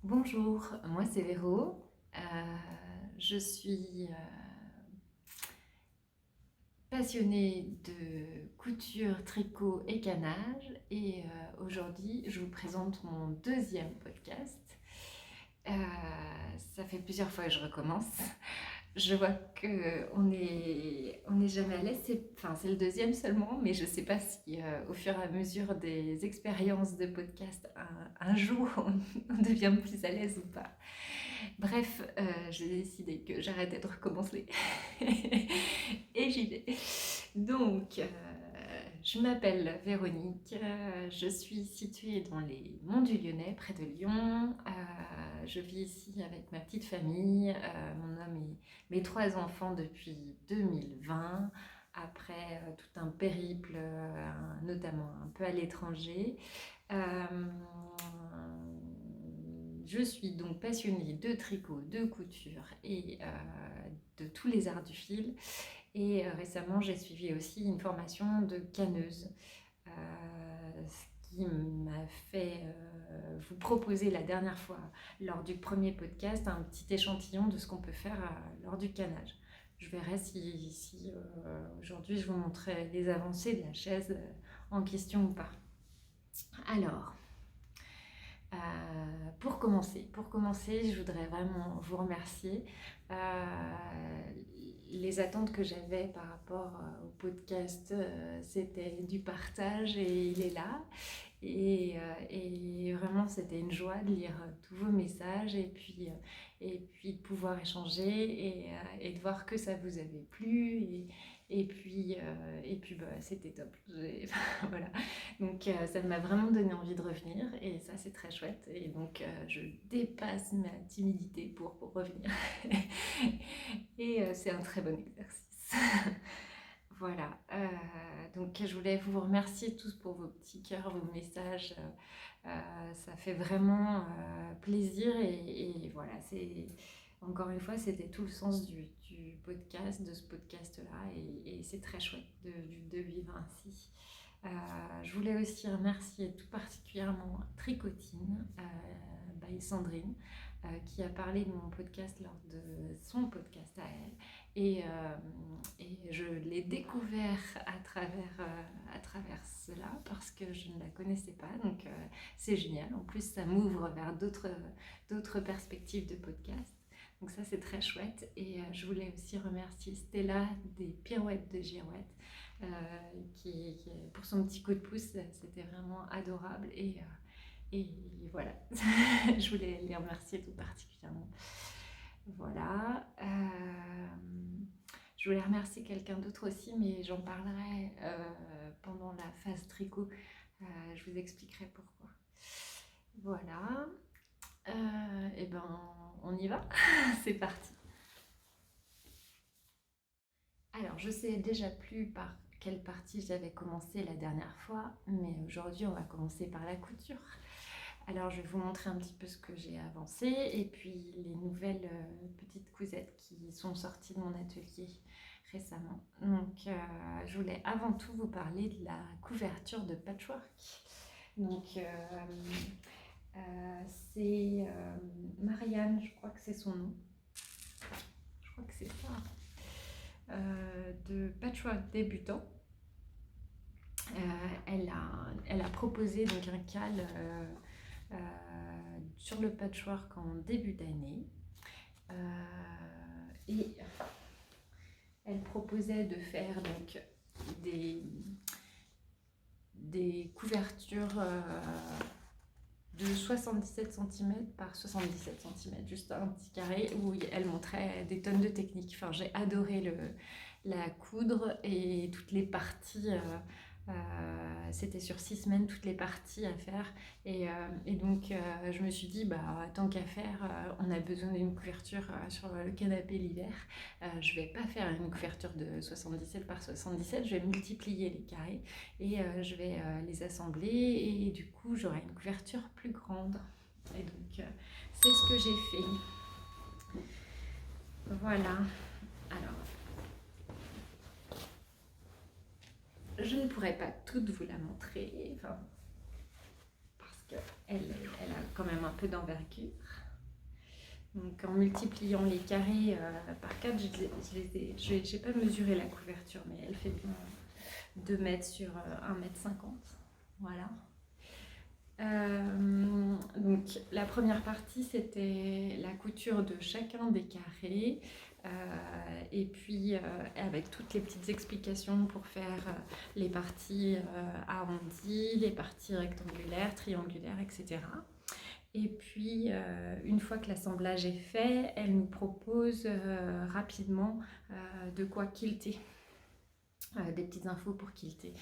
Bonjour, moi c'est Véro. Je suis passionnée de couture, tricot et canage et aujourd'hui je vous présente mon deuxième podcast. Ça fait plusieurs fois que je recommence. Je vois qu'on n'est jamais à l'aise, c'est le deuxième seulement, mais je ne sais pas si au fur et à mesure des expériences de podcast, un jour on devient plus à l'aise ou pas. Bref, j'ai décidé que j'arrêtais de recommencer et j'y vais. Donc, je m'appelle Véronique, je suis située dans les Monts du Lyonnais, près de Lyon. Je vis ici avec ma petite famille, mon homme et mes 3 enfants depuis 2020, après tout un périple, notamment un peu à l'étranger. Je suis donc passionnée de tricot, de couture et de tous les arts du fil. Et récemment, j'ai suivi aussi une formation de canneuse, ce qui m'a fait vous proposer la dernière fois, lors du premier podcast, un petit échantillon de ce qu'on peut faire lors du canage. Je verrai si aujourd'hui je vous montrerai les avancées de la chaise en question ou pas. Alors, pour commencer, je voudrais vraiment vous remercier. Les attentes que j'avais par rapport au podcast, c'était du partage et il est là. Et vraiment, c'était une joie de lire tous vos messages et puis de pouvoir échanger et de voir que ça vous avait plu. Et puis c'était top. Voilà. Donc ça m'a vraiment donné envie de revenir et ça c'est très chouette. Et donc je dépasse ma timidité pour revenir. Et c'est un très bon exercice. Voilà, donc je voulais vous remercier tous pour vos petits cœurs, vos messages. Ça fait vraiment plaisir et voilà, encore une fois, c'était tout le sens du podcast, de ce podcast-là et c'est très chouette de vivre ainsi. Je voulais aussi remercier tout particulièrement Tricotine, by Sandrine, qui a parlé de mon podcast lors de son podcast à elle. Et je l'ai découvert à travers cela parce que je ne la connaissais pas. Donc c'est génial. En plus, ça m'ouvre vers d'autres perspectives de podcast. Donc ça, c'est très chouette. Et je voulais aussi remercier Stella des Pirouettes de Girouette. Qui, pour son petit coup de pouce, c'était vraiment adorable et voilà, je voulais les remercier tout particulièrement. Voilà, je voulais remercier quelqu'un d'autre aussi, mais j'en parlerai pendant la phase tricot, je vous expliquerai pourquoi. Voilà, et ben on y va, c'est parti. Alors, je sais déjà plus par quelle partie j'avais commencé la dernière fois, mais aujourd'hui on va commencer par la couture. Alors je vais vous montrer un petit peu ce que j'ai avancé et puis les nouvelles petites cousettes qui sont sorties de mon atelier récemment. Donc je voulais avant tout vous parler de la couverture de patchwork. Donc c'est Marianne, je crois que c'est son nom. Je crois que c'est ça. De patchwork débutant. Elle a proposé donc un cal sur le patchwork en début d'année et elle proposait de faire donc des couvertures de 77 cm par 77 cm, juste un petit carré où elle montrait des tonnes de techniques. Enfin, j'ai adoré la coudre et toutes les parties C'était sur 6 semaines toutes les parties à faire et donc je me suis dit tant qu'à faire on a besoin d'une couverture sur le canapé l'hiver. Je vais pas faire une couverture de 77 par 77, je vais multiplier les carrés et je vais les assembler et du coup j'aurai une couverture plus grande et donc c'est ce que j'ai fait. Voilà. Alors je ne pourrais pas toutes vous la montrer, parce qu'elle a quand même un peu d'envergure. Donc en multipliant les carrés par 4, je n'ai pas mesuré la couverture, mais elle fait bien 2 mètres sur 1,50 m. Voilà. Donc la première partie, c'était la couture de chacun des carrés. Et puis avec toutes les petites explications pour faire les parties arrondies, les parties rectangulaires, triangulaires, etc. Et puis une fois que l'assemblage est fait, elle nous propose rapidement de quoi quilter. Des petites infos pour quilter.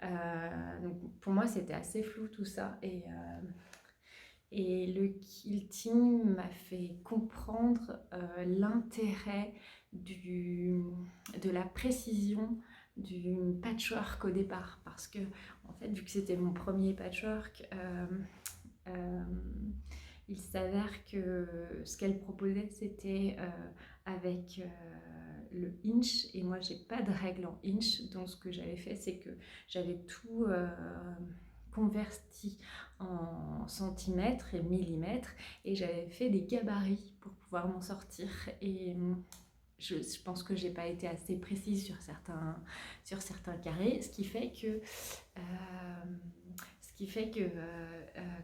Donc pour moi c'était assez flou tout ça et le quilting m'a fait comprendre l'intérêt de la précision du patchwork au départ, parce que en fait vu que c'était mon premier patchwork, il s'avère que ce qu'elle proposait c'était avec le inch, et moi j'ai pas de règle en inch, donc ce que j'avais fait c'est que j'avais tout converti en centimètres et millimètres et j'avais fait des gabarits pour pouvoir m'en sortir. Et je pense que j'ai pas été assez précise sur certains carrés, ce qui fait que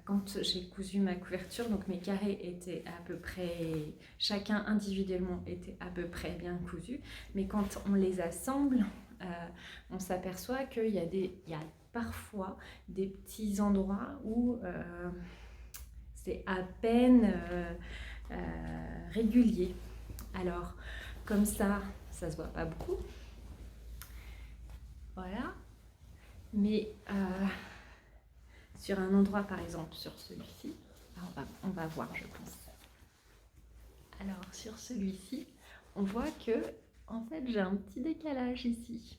quand j'ai cousu ma couverture, donc mes carrés étaient à peu près, chacun individuellement était à peu près bien cousu, mais quand on les assemble, on s'aperçoit qu'il y a parfois des petits endroits où c'est à peine régulier. Alors comme ça se voit pas beaucoup, voilà, mais sur un endroit, par exemple sur celui-ci, on va voir, je pense. Alors sur celui-ci, on voit que en fait j'ai un petit décalage ici.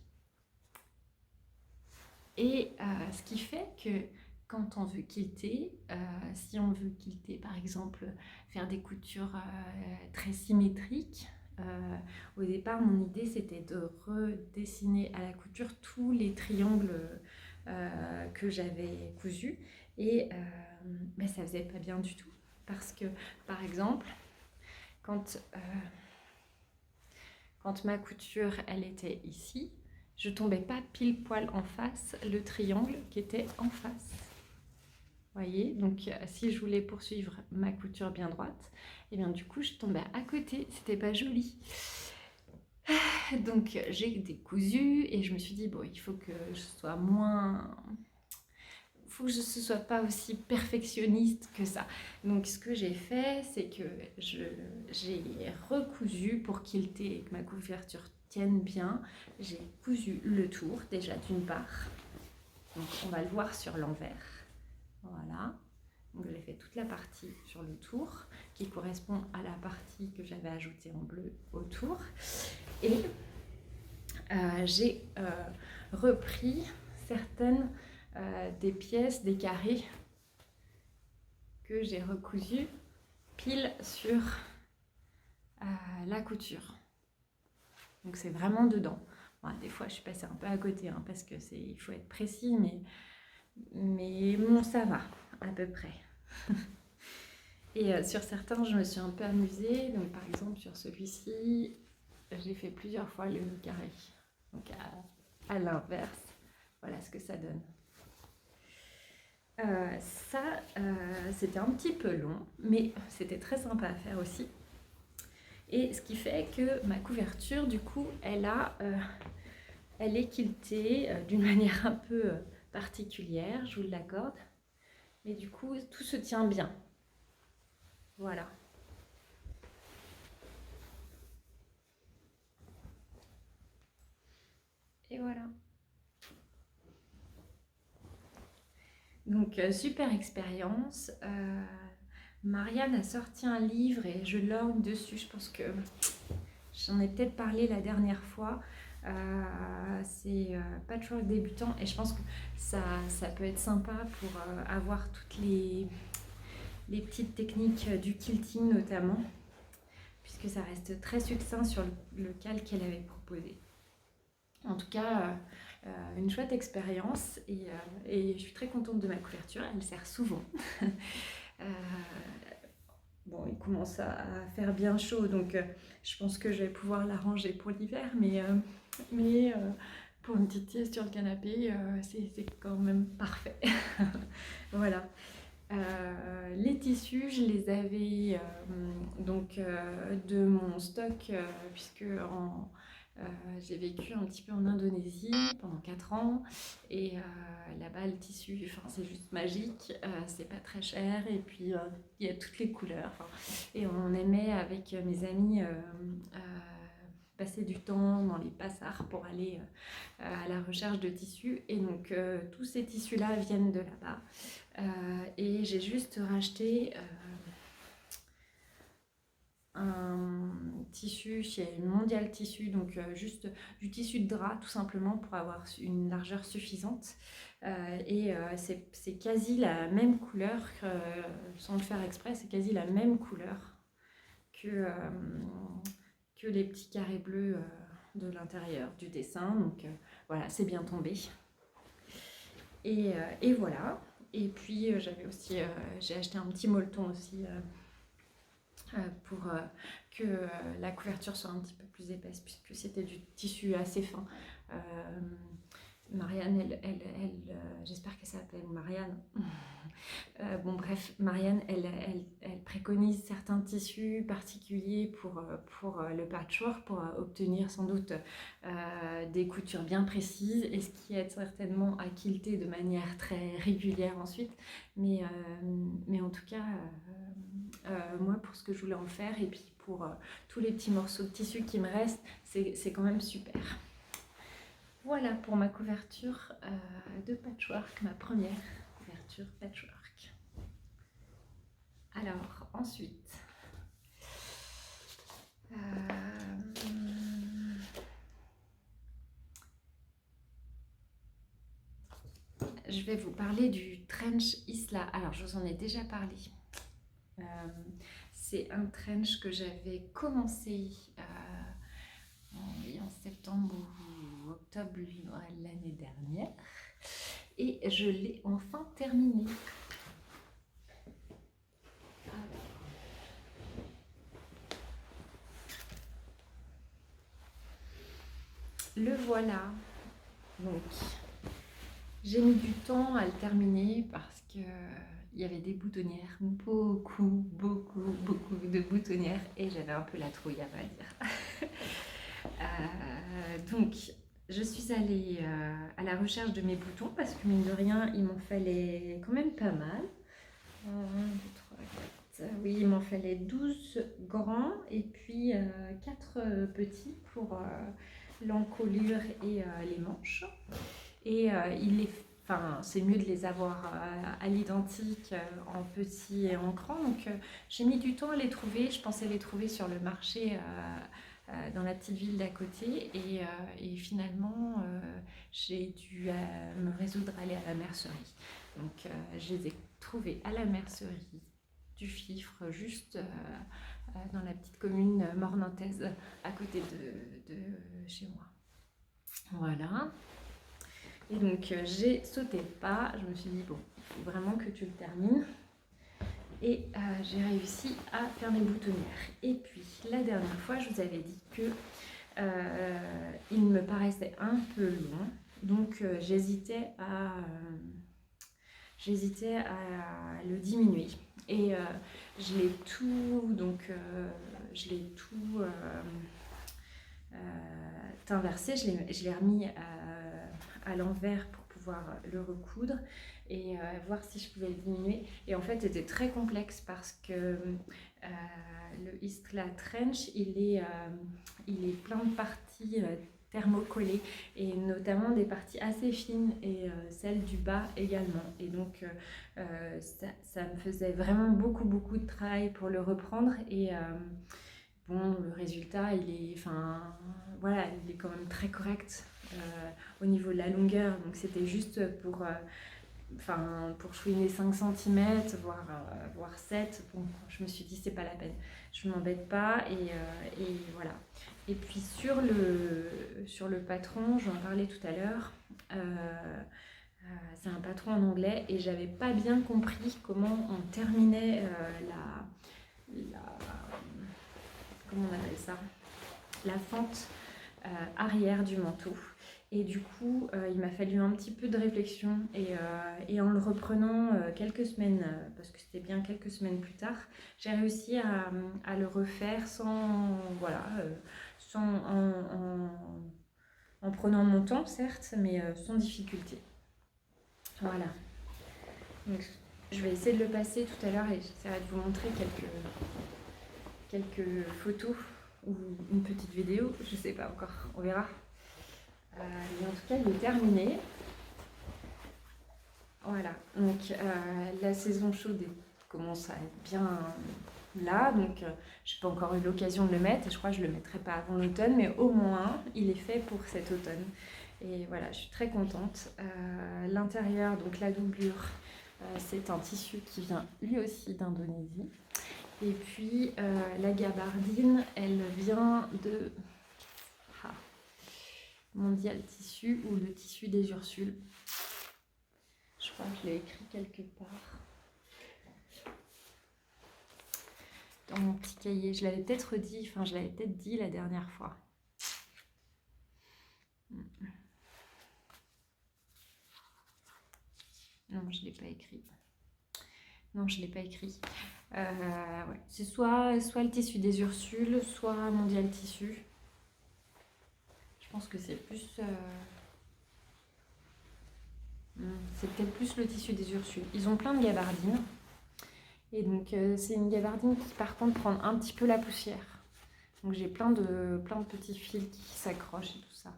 Et ce qui fait que quand on veut quilter, si on veut quilter par exemple, faire des coutures très symétriques, au départ mon idée c'était de redessiner à la couture tous les triangles que j'avais cousus et ça faisait pas bien du tout, parce que par exemple quand ma couture elle était ici, je tombais pas pile poil en face le triangle qui était en face. Voyez, donc si je voulais poursuivre ma couture bien droite, et bien du coup je tombais à côté, c'était pas joli. Donc j'ai décousu et je me suis dit bon, il faut que je sois faut que je ne sois pas aussi perfectionniste que ça. Donc ce que j'ai fait, c'est que j'ai recousu pour quilter et que ma couverture tienne bien. J'ai cousu le tour déjà d'une part. Donc on va le voir sur l'envers. Voilà. Donc j'ai fait toute la partie sur le tour qui correspond à la partie que j'avais ajoutée en bleu autour. Et j'ai repris certaines des pièces, des carrés que j'ai recousus pile sur la couture. Donc c'est vraiment dedans. Bon, des fois je suis passée un peu à côté parce que il faut être précis, mais bon, ça va à peu près. Et sur certains je me suis un peu amusée. Donc par exemple sur celui-ci, j'ai fait plusieurs fois le carré. Donc à l'inverse, voilà ce que ça donne. C'était un petit peu long, mais c'était très sympa à faire aussi. Et ce qui fait que ma couverture, du coup, elle est quiltée d'une manière un peu particulière, je vous l'accorde. Mais du coup, tout se tient bien. Voilà. Et voilà. Donc, super expérience. Marianne a sorti un livre et je lorgne dessus. Je pense que j'en ai peut-être parlé la dernière fois. C'est Patchwork débutant et je pense que ça peut être sympa pour avoir toutes les petites techniques du quilting notamment, puisque ça reste très succinct sur le cal qu'elle avait proposé. En tout cas, une chouette expérience et je suis très contente de ma couverture, elle sert souvent. Bon, il commence à faire bien chaud, donc je pense que je vais pouvoir la ranger pour l'hiver, mais pour une petite sieste sur le canapé, c'est quand même parfait. Voilà. Les tissus, je les avais de mon stock, puisque j'ai vécu un petit peu en Indonésie pendant 4 ans et là-bas le tissu, c'est juste magique, c'est pas très cher et puis il y a toutes les couleurs. Et on aimait avec mes amis passer du temps dans les pasards pour aller à la recherche de tissus et donc tous ces tissus-là viennent de là-bas. Et j'ai juste racheté un tissu chez Mondial Tissu, donc juste du tissu de drap tout simplement pour avoir une largeur suffisante. C'est quasi la même couleur, sans le faire exprès, c'est quasi la même couleur que les petits carrés bleus de l'intérieur du dessin. Donc voilà, c'est bien tombé. Et voilà. Et puis j'avais aussi, j'ai acheté un petit molleton aussi pour que la couverture soit un petit peu plus épaisse, puisque c'était du tissu assez fin. Marianne, j'espère qu'elle s'appelle Marianne. Bon bref, Marianne, elle préconise certains tissus particuliers pour le patchwork, pour obtenir sans doute des coutures bien précises, et ce qui aide certainement à quilter de manière très régulière ensuite. Mais en tout cas, moi pour ce que je voulais en faire, et puis pour tous les petits morceaux de tissu qui me restent, c'est quand même super. Voilà pour ma couverture de patchwork, ma première couverture patchwork. Alors ensuite, je vais vous parler du trench Isla. Alors je vous en ai déjà parlé. C'est un trench que j'avais commencé en septembre ou octobre l'année dernière et je l'ai enfin terminé. Le voilà. Donc j'ai mis du temps à le terminer parce que il y avait des boutonnières, beaucoup de boutonnières et j'avais un peu la trouille à vrai dire. Donc je suis allée à la recherche de mes boutons parce que mine de rien il m'en fallait quand même pas mal. 1, 2, 3, 4. Oui, il m'en fallait 12 grands et puis 4 petits pour l'encolure et les manches. Et c'est mieux de les avoir à l'identique en petit et en grand. Donc j'ai mis du temps à les trouver. Je pensais les trouver sur le marché dans la petite ville d'à côté. Et finalement, j'ai dû me résoudre à aller à la mercerie. Donc je les ai trouvés à la mercerie du Fifre, juste dans la petite commune mornantaise à côté de chez moi. Voilà. Et donc j'ai sauté le pas, je me suis dit bon, il faut vraiment que tu le termines. Et j'ai réussi à faire mes boutonnières. Et puis la dernière fois, je vous avais dit que il me paraissait un peu long, donc j'hésitais à le diminuer. Et je l'ai tout inversé, je l'ai remis à l'envers pour pouvoir le recoudre et voir si je pouvais le diminuer. Et en fait, c'était très complexe parce que le Isla Trench, il est plein de parties thermocollées et notamment des parties assez fines et celles du bas également. Et donc ça me faisait vraiment beaucoup de travail pour le reprendre et bon, le résultat il est, enfin voilà, il est quand même très correct au niveau de la longueur, donc c'était juste pour chouiner 5 cm, voire 7, bon, je me suis dit c'est pas la peine, je m'embête pas et voilà. Et puis sur le patron, j'en parlais tout à l'heure, c'est un patron en anglais et j'avais pas bien compris comment on terminait comment on appelle ça, la fente arrière du manteau. Et du coup, il m'a fallu un petit peu de réflexion et en le reprenant quelques semaines, parce que c'était bien quelques semaines plus tard, j'ai réussi à le refaire en prenant mon temps, certes, mais sans difficulté. Voilà. Donc, je vais essayer de le passer tout à l'heure et j'essaierai de vous montrer quelques photos ou une petite vidéo, je sais pas encore, on verra. Mais en tout cas, il est terminé. Voilà, donc la saison chaude commence à être bien là, donc je n'ai pas encore eu l'occasion de le mettre et je crois que je ne le mettrai pas avant l'automne, mais au moins il est fait pour cet automne. Et voilà, je suis très contente. L'intérieur, donc la doublure, c'est un tissu qui vient lui aussi d'Indonésie. Et puis la gabardine, elle vient de Mondial Tissu ou le tissu des Ursules. Je crois que je l'ai écrit quelque part dans mon petit cahier. Je l'avais peut-être dit, la dernière fois. Non, je ne l'ai pas écrit. Non, je ne l'ai pas écrit. Ouais. C'est soit le tissu des Ursules, soit Mondial Tissu. Je pense que c'est plus... c'est peut-être plus le tissu des Ursules. Ils ont plein de gabardines. Et donc, c'est une gabardine qui, par contre, prend un petit peu la poussière. Donc, j'ai plein de petits fils qui s'accrochent et tout ça.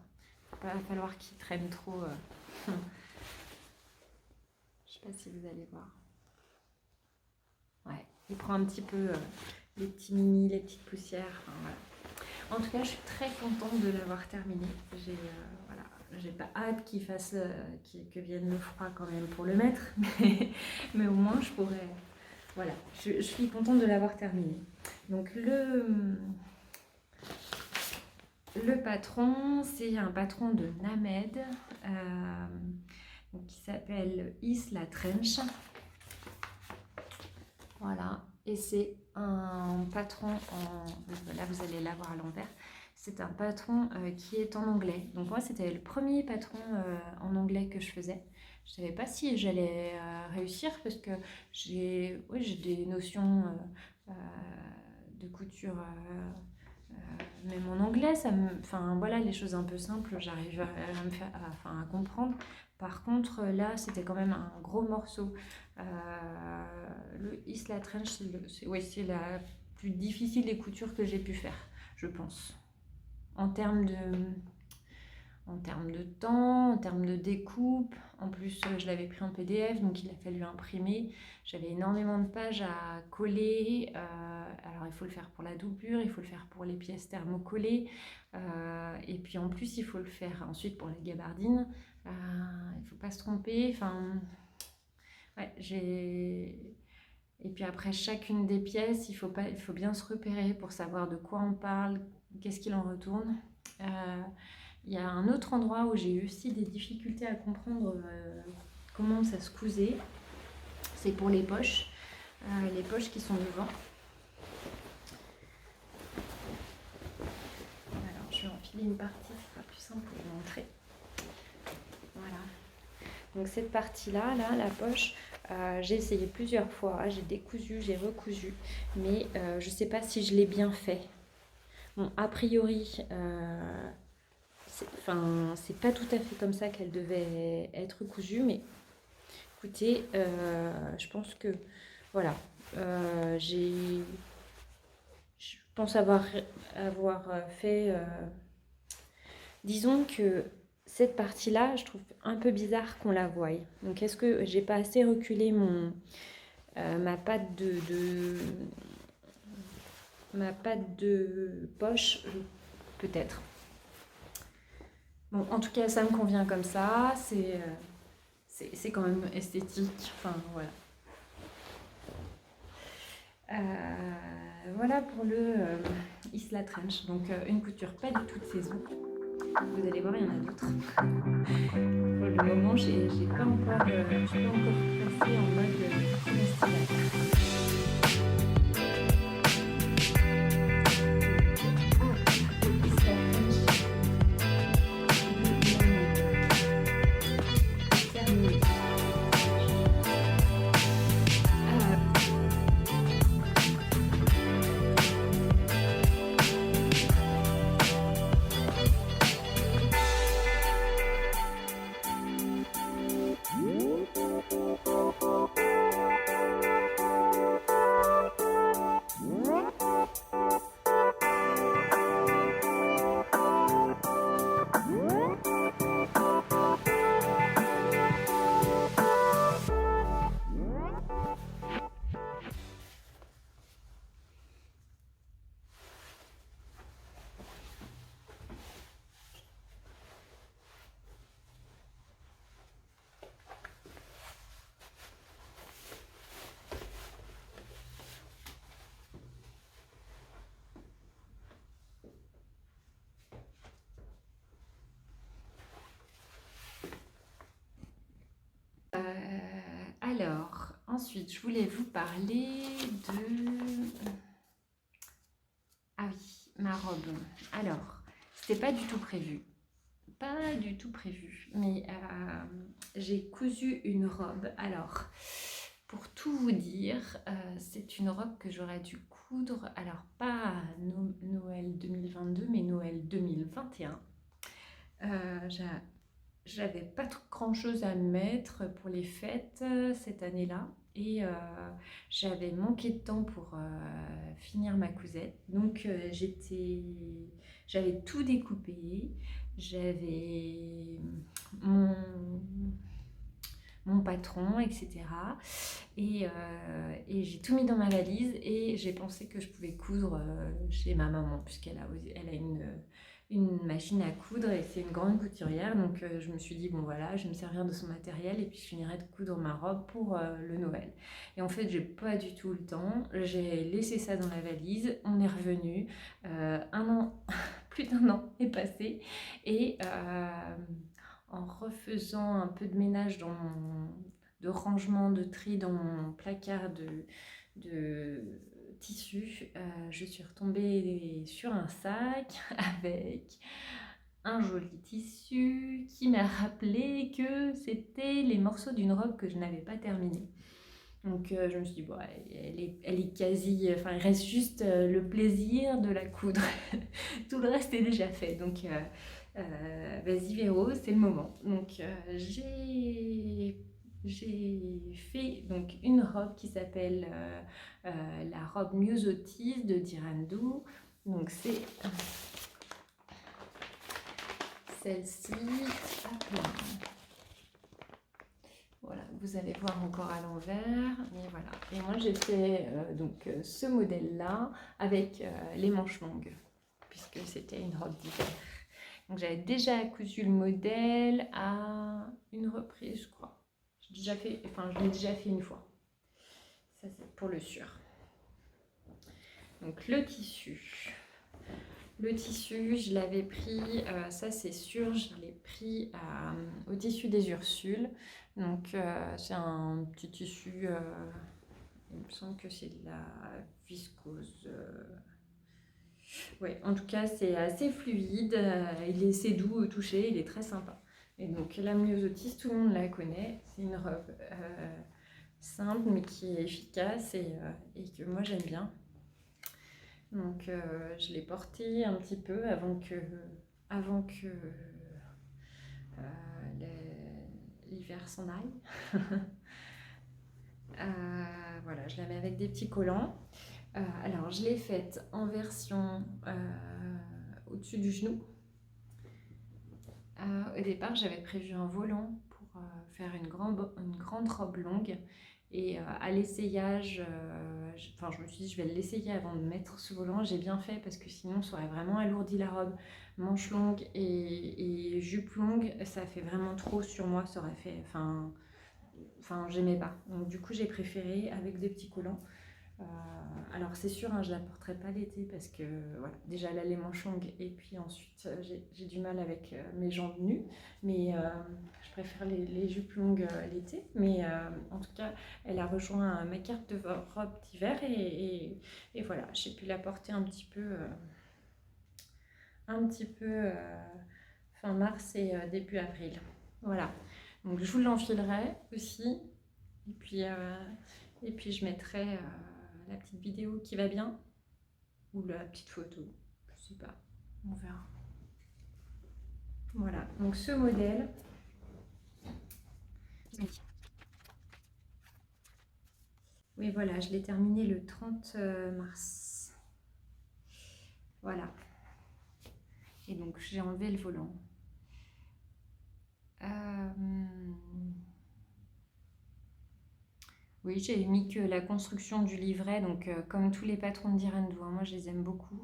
Il va pas falloir qu'ils traînent trop. Je sais pas si vous allez voir. Ouais, il prend un petit peu les petits mini, les petites poussières. Enfin, voilà. En tout cas, je suis très contente de l'avoir terminé. J'ai pas hâte qu'il fasse, que vienne le froid quand même pour le mettre, mais au moins je pourrais. Voilà, je suis contente de l'avoir terminé. Donc le patron, c'est un patron de Named qui s'appelle Isla Trench. Voilà, et c'est un patron là vous allez l'avoir à l'envers. C'est un patron qui est en anglais. Donc moi c'était le premier patron en anglais que je faisais. Je ne savais pas si j'allais réussir parce que j'ai des notions de couture, même en anglais, voilà, les choses un peu simples, j'arrive à comprendre. Par contre, là, c'était quand même un gros morceau. Le Isla Trench, c'est la plus difficile des coutures que j'ai pu faire, je pense. En termes de temps, en termes de découpe. En plus, je l'avais pris en PDF, donc il a fallu imprimer. J'avais énormément de pages à coller. Alors, il faut le faire pour la doublure, il faut le faire pour les pièces thermocollées. Et puis, en plus, il faut le faire ensuite pour les gabardines. Il ne faut pas se tromper. Enfin, ouais, Et puis après chacune des pièces, il faut bien se repérer pour savoir de quoi on parle, qu'est-ce qu'il en retourne. Il y a un autre endroit où j'ai eu aussi des difficultés à comprendre comment ça se cousait. C'est pour les poches qui sont devant. Alors je vais enfiler une partie, ce sera plus simple pour vous montrer. Voilà. Donc cette partie-là, la poche, j'ai essayé plusieurs fois, j'ai décousu, j'ai recousu, mais je ne sais pas si je l'ai bien fait. Bon, a priori, c'est pas tout à fait comme ça qu'elle devait être cousue, mais écoutez, je pense que, voilà, je pense avoir fait Disons que cette partie-là, je trouve un peu bizarre qu'on la voie. Donc, est-ce que j'ai pas assez reculé ma patte ma patte de poche? Peut-être. Bon, en tout cas, ça me convient comme ça. C'est quand même esthétique. Enfin, voilà. Voilà pour le Isla Trench. Donc, une couture pas du tout de saison. Vous allez voir, il y en a d'autres. Pour le moment, je suis pas encore passée en mode couture estivale. Alors, ensuite, je voulais vous parler de... Ah oui, ma robe. Alors, c'était pas du tout prévu. Pas du tout prévu. Mais j'ai cousu une robe. Alors, pour tout vous dire, c'est une robe que j'aurais dû coudre. Alors, pas à Noël 2022, mais Noël 2021. J'avais pas grand chose à mettre pour les fêtes cette année-là et j'avais manqué de temps pour finir ma cousette. Donc j'avais tout découpé, j'avais mon, mon patron, etc. Et j'ai tout mis dans ma valise et j'ai pensé que je pouvais coudre chez ma maman puisqu'elle elle a une machine à coudre et c'est une grande couturière. Donc je me suis dit, bon voilà, je vais me servir de son matériel et puis je finirai de coudre ma robe pour le Noël. Et en fait, j'ai pas du tout le temps. J'ai laissé ça dans la valise. On est revenu. Un an, plus d'un an est passé. Et en refaisant un peu de ménage de rangement, de tri dans mon placard de tissu, je suis retombée sur un sac avec un joli tissu qui m'a rappelé que c'était les morceaux d'une robe que je n'avais pas terminée. Donc je me suis dit, bon, elle est quasi... Enfin, il reste juste le plaisir de la coudre. Tout le reste est déjà fait. Donc vas-y Véro, c'est le moment. Donc j'ai fait donc une robe qui s'appelle la robe Myosotis de Dirandou. Donc c'est celle-ci. Voilà, vous allez voir encore à l'envers. Mais voilà. Et moi j'ai fait donc ce modèle-là avec les manches longues puisque c'était une robe d'hiver. Donc j'avais déjà cousu le modèle à une reprise, je crois. Je l'ai déjà fait une fois. Ça, c'est pour le sûr. Donc le tissu. Le tissu, je l'avais pris, ça c'est sûr, je l'ai pris au tissu des Ursules. Donc c'est un petit tissu, il me semble que c'est de la viscose. Ouais, en tout cas, c'est assez fluide, c'est doux au toucher, il est très sympa. Et donc, la Myosotis, tout le monde la connaît. C'est une robe simple, mais qui est efficace et que moi j'aime bien. Donc, je l'ai portée un petit peu avant que l'hiver s'en aille. Voilà, je la mets avec des petits collants. Alors, je l'ai faite en version au-dessus du genou. Au départ, j'avais prévu un volant pour faire une grande robe longue. Et à l'essayage, je me suis dit, je vais l'essayer avant de mettre ce volant. J'ai bien fait parce que sinon, ça aurait vraiment alourdi la robe. Manche longue et jupe longue, ça fait vraiment trop sur moi. Ça aurait fait, j'aimais pas. Donc, du coup, j'ai préféré avec des petits collants. Euh, alors c'est sûr, hein, je la porterai pas l'été parce que voilà, déjà elle a les manches longues et puis ensuite j'ai du mal avec mes jambes nues, mais je préfère les jupes longues l'été. Mais en tout cas, elle a rejoint ma carte de robe d'hiver et voilà, j'ai pu la porter un petit peu fin mars et début avril. Voilà, donc je vous l'enfilerai aussi et puis je mettrai la petite vidéo qui va bien ou la petite photo, je sais pas, on verra. Voilà, donc ce modèle. Oui, voilà, je l'ai terminé le 30 mars. Voilà. Et donc j'ai enlevé le volant. Oui, j'ai mis que la construction du livret, donc comme tous les patrons d'Irene, moi je les aime beaucoup.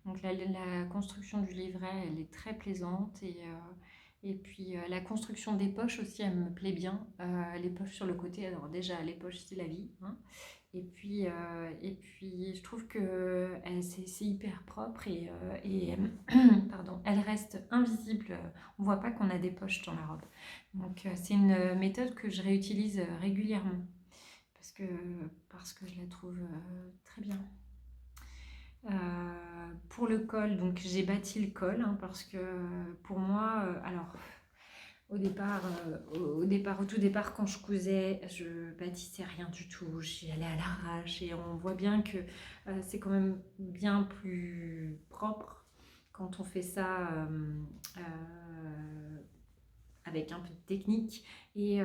Donc la construction du livret, elle est très plaisante et puis la construction des poches aussi, elle me plaît bien. Les poches sur le côté, alors déjà les poches c'est la vie, hein. Et puis je trouve que c'est hyper propre et pardon, elle reste invisible. On voit pas qu'on a des poches dans la robe. Donc c'est une méthode que je réutilise régulièrement parce que je la trouve très bien. Pour le col, donc j'ai bâti le col hein, parce que pour moi, alors au tout départ, quand je cousais, je bâtissais rien du tout. J'y allais à l'arrache et on voit bien que c'est quand même bien plus propre quand on fait ça avec un peu de technique et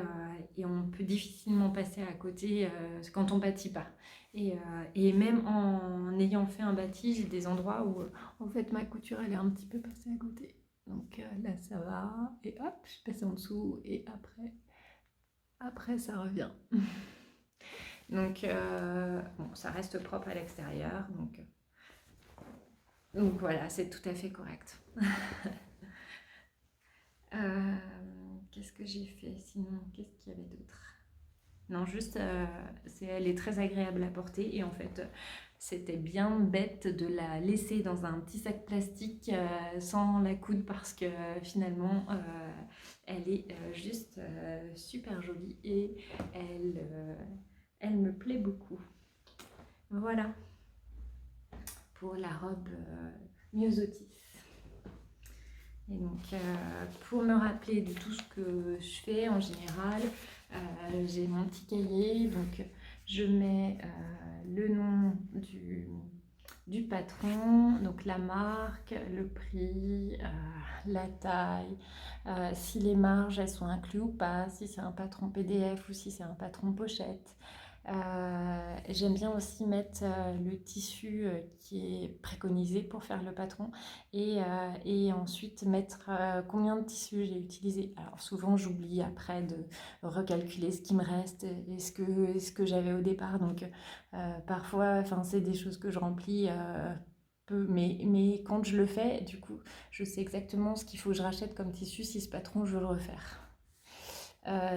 on peut difficilement passer à côté quand on bâtit pas. Et même en ayant fait un bâti, j'ai des endroits où en fait ma couture elle est un petit peu passée à côté. Donc là ça va et hop, je passe en dessous et après ça revient. Donc bon, ça reste propre à l'extérieur, donc voilà, c'est tout à fait correct. Qu'est-ce que j'ai fait sinon? Qu'est-ce qu'il y avait d'autre? Non, juste, elle est très agréable à porter et en fait, c'était bien bête de la laisser dans un petit sac plastique sans la coudre parce que finalement, elle est juste super jolie et elle me plaît beaucoup. Voilà pour la robe Myosotis. Et donc, pour me rappeler de tout ce que je fais en général, j'ai mon petit cahier, donc je mets le nom du patron, donc la marque, le prix, la taille, si les marges elles sont incluses ou pas, si c'est un patron PDF ou si c'est un patron pochette. J'aime bien aussi mettre le tissu qui est préconisé pour faire le patron et ensuite mettre combien de tissus j'ai utilisé. Alors souvent j'oublie après de recalculer ce qui me reste et ce que j'avais au départ. Donc parfois c'est des choses que je remplis peu, mais quand je le fais, du coup je sais exactement ce qu'il faut que je rachète comme tissu si ce patron je veux le refaire.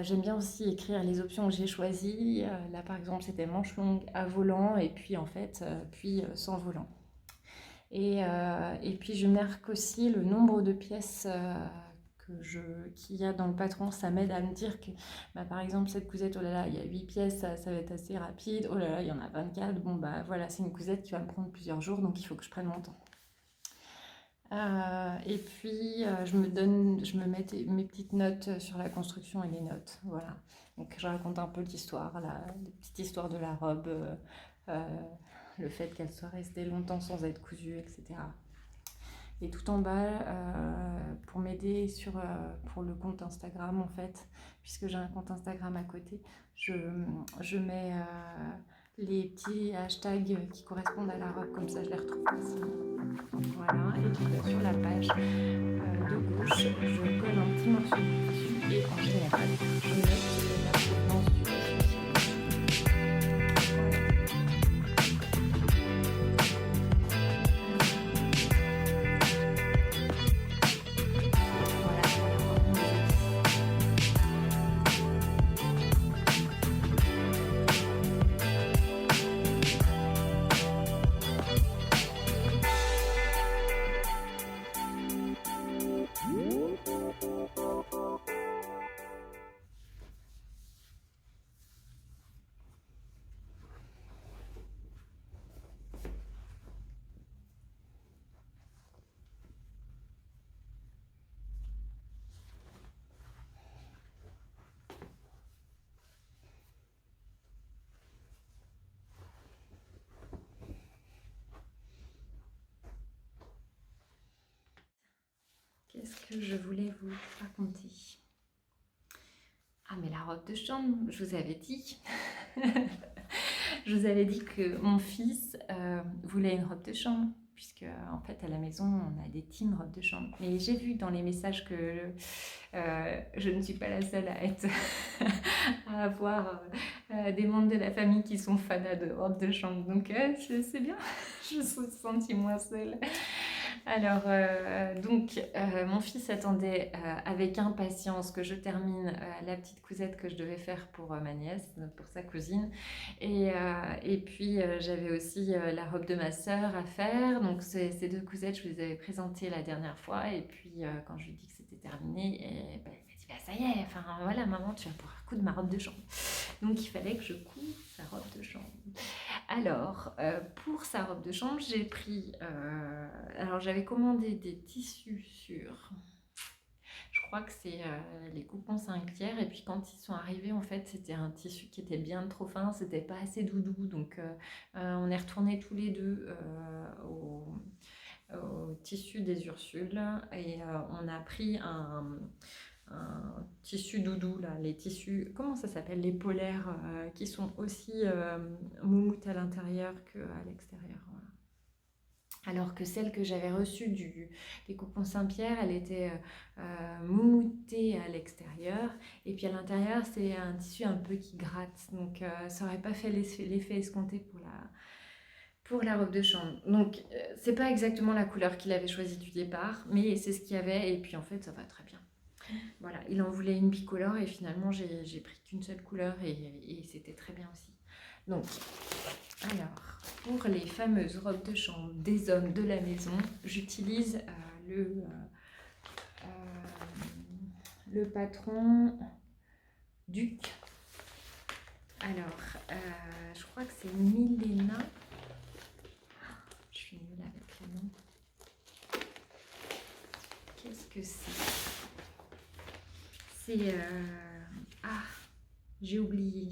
J'aime bien aussi écrire les options que j'ai choisies. Là, par exemple, c'était manche longue à volant et puis en fait, puis sans volant. Et puis, je marque aussi le nombre de pièces qu'il y a dans le patron. Ça m'aide à me dire que, par exemple, cette cousette, oh là là, il y a 8 pièces, ça va être assez rapide. Oh là là, il y en a 24. Bon, voilà, c'est une cousette qui va me prendre plusieurs jours, donc il faut que je prenne mon temps. Et puis je me mets mes petites notes sur la construction et les notes, voilà. Donc je raconte un peu l'histoire, la petite histoire de la robe, le fait qu'elle soit restée longtemps sans être cousue, etc. Et tout en bas, pour m'aider pour le compte Instagram en fait, puisque j'ai un compte Instagram à côté, je mets les petits hashtags qui correspondent à la robe, comme ça je les retrouve facilement. Voilà, et puis sur la page de gauche, je colle un petit morceau de tissu et en général, je note la provenance du tissu. Voilà, qu'est-ce que je voulais vous raconter? Ah, mais la robe de chambre, je vous avais dit. Je vous avais dit que mon fils voulait une robe de chambre, puisque en fait à la maison on a des teams robes de chambre. Mais j'ai vu dans les messages que je ne suis pas la seule à être à avoir des membres de la famille qui sont fanas de robes de chambre. Donc c'est bien, je me suis sentie moins seule. Alors, mon fils attendait avec impatience que je termine la petite cousette que je devais faire pour ma nièce, pour sa cousine. Et puis, j'avais aussi la robe de ma sœur à faire. Donc, ces deux cousettes, je vous les avais présentées la dernière fois. Et puis, quand je lui ai dit que c'était terminé, elle m'a dit, bah, ça y est, enfin voilà, maman, tu vas pouvoir coudre ma robe de chambre. Donc, il fallait que je coude sa robe de chambre. Alors, pour sa robe de chambre, j'ai pris... alors, j'avais commandé des tissus sur... Je crois que c'est les coupons Saint-Pierre. Et puis, quand ils sont arrivés, en fait, c'était un tissu qui était bien trop fin. C'était pas assez doudou. Donc, on est retournés tous les deux au tissu des Ursules. Et on a pris un tissu doudou, là, les tissus, comment ça s'appelle, les polaires, qui sont aussi moumoutes à l'intérieur qu'à l'extérieur. Voilà. Alors que celle que j'avais reçue des coupons Saint-Pierre, elle était moumoutée à l'extérieur, et puis à l'intérieur, c'est un tissu un peu qui gratte, donc ça n'aurait pas fait l'effet escompté pour la robe de chambre. Donc, c'est pas exactement la couleur qu'il avait choisie du départ, mais c'est ce qu'il y avait, et puis en fait, ça va très bien. Voilà, il en voulait une bicolore et finalement j'ai pris qu'une seule couleur et c'était très bien aussi. Donc, alors, pour les fameuses robes de chambre des hommes de la maison, j'utilise le patron Duc. Alors, je crois que c'est Milena. Je suis nulle avec le nom. Qu'est-ce que c'est? C'est... ah, j'ai oublié.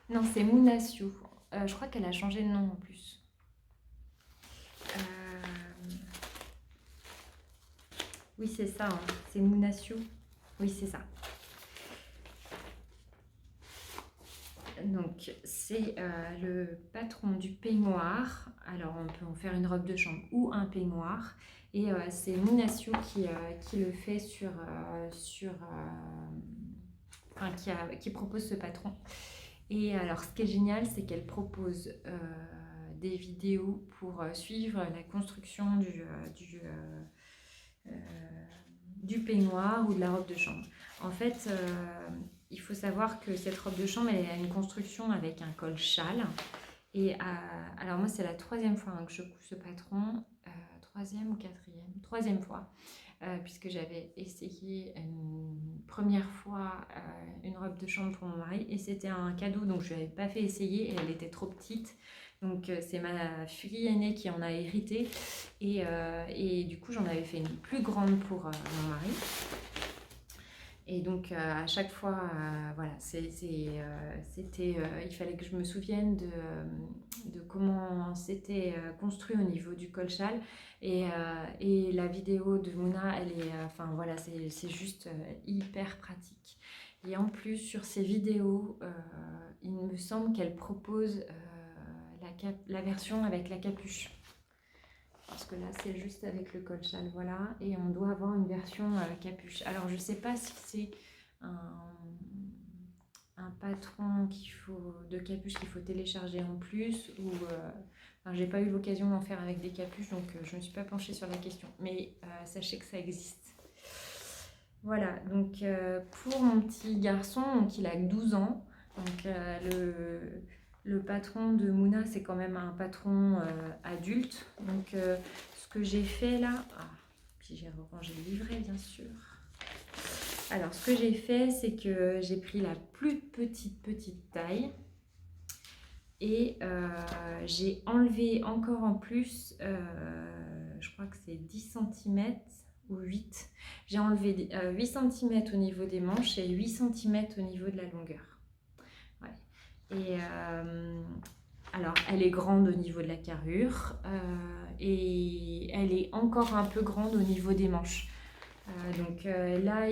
Non, c'est Mounasio. Je crois qu'elle a changé de nom en plus. Oui, c'est ça. Hein. C'est Mounasio. Oui, c'est ça. Donc, c'est le patron du peignoir. Alors, on peut en faire une robe de chambre ou un peignoir. Et c'est Mounasio qui le fait qui propose ce patron. Et alors, ce qui est génial, c'est qu'elle propose des vidéos pour suivre la construction du peignoir ou de la robe de chambre. En fait, il faut savoir que cette robe de chambre, elle a une construction avec un col châle. Et alors moi, c'est la 3e fois que je couds ce patron, 3e ou 4e, 3e fois. Puisque j'avais essayé une première fois une robe de chambre pour mon mari et c'était un cadeau, donc je ne l'avais pas fait essayer et elle était trop petite. Donc c'est ma fille aînée qui en a hérité et du coup j'en avais fait une plus grande pour mon mari. Et donc à chaque fois, voilà, il fallait que je me souvienne de comment c'était construit au niveau du col châle. Et la vidéo de Mouna, elle est, enfin voilà, c'est juste hyper pratique. Et en plus, sur ces vidéos, il me semble qu'elle propose la version avec la capuche. parce que là c'est juste avec le col châle, voilà, et on doit avoir une version capuche. Alors je sais pas si c'est un patron de capuche qu'il faut télécharger en plus, ou enfin, j'ai pas eu l'occasion d'en faire avec des capuches, donc je ne me suis pas penchée sur la question, mais sachez que ça existe. Voilà, donc pour mon petit garçon, donc il a 12 ans, donc le patron de Mouna, c'est quand même un patron adulte. Donc ce que j'ai fait là, puis j'ai rangé le livret bien sûr. Alors ce que j'ai fait, c'est que j'ai pris la plus petite taille et j'ai enlevé encore en plus, je crois que c'est 10 cm ou 8. J'ai enlevé 8 cm au niveau des manches et 8 cm au niveau de la longueur. Ouais. Et alors, elle est grande au niveau de la carrure et elle est encore un peu grande au niveau des manches. Donc là,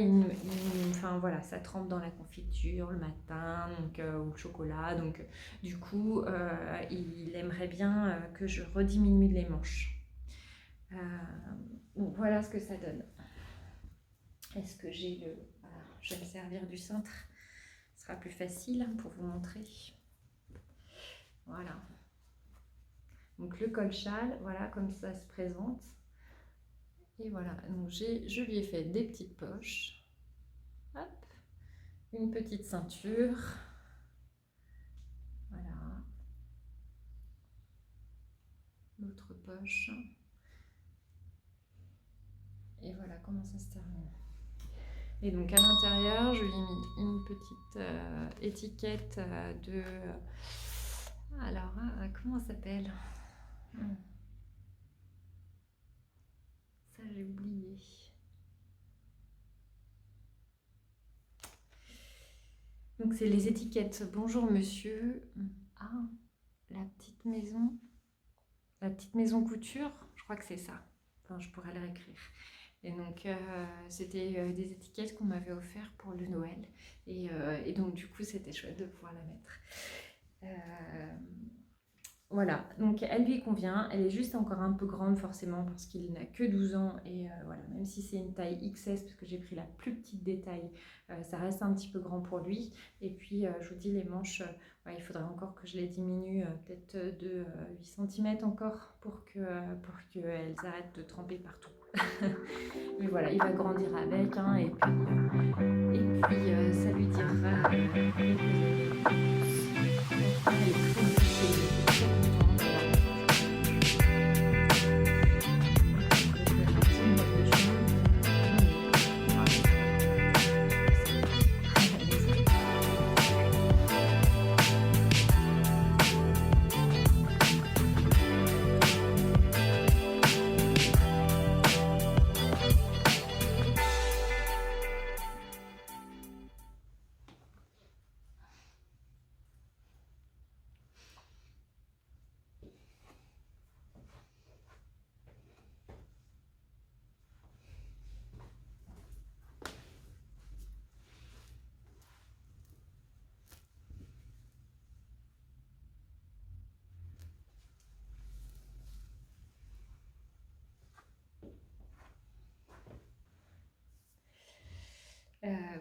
enfin, voilà, ça trempe dans la confiture le matin, donc, ou le chocolat. Donc du coup, il aimerait bien que je rediminue les manches. Donc voilà ce que ça donne. Est-ce que j'ai le... Voilà, je vais me servir du cintre. Ce sera plus facile pour vous montrer. Voilà. Donc le col châle, voilà comme ça se présente. Et voilà, donc je lui ai fait des petites poches. Hop. Une petite ceinture. Voilà. L'autre poche. Et voilà comment ça se termine. Et donc à l'intérieur, je lui ai mis une petite étiquette de... Alors, comment ça s'appelle? Ça, j'ai oublié. Donc, c'est les étiquettes. Bonjour monsieur. Ah, la petite maison. La petite maison couture. Je crois que c'est ça. Enfin, je pourrais le réécrire. Et donc, c'était des étiquettes qu'on m'avait offertes pour le Noël. Et donc, du coup, c'était chouette de pouvoir la mettre. Voilà, donc elle lui convient. Elle est juste encore un peu grande forcément parce qu'il n'a que 12 ans. Et voilà, même si c'est une taille XS, parce que j'ai pris la plus petite des tailles, ça reste un petit peu grand pour lui. Et puis, je vous dis, les manches, ouais, il faudrait encore que je les diminue peut-être de 8 cm encore pour qu'elles arrêtent de tremper partout. Mais voilà, il va grandir avec, hein, et puis ça lui dira. Elle est très motivée,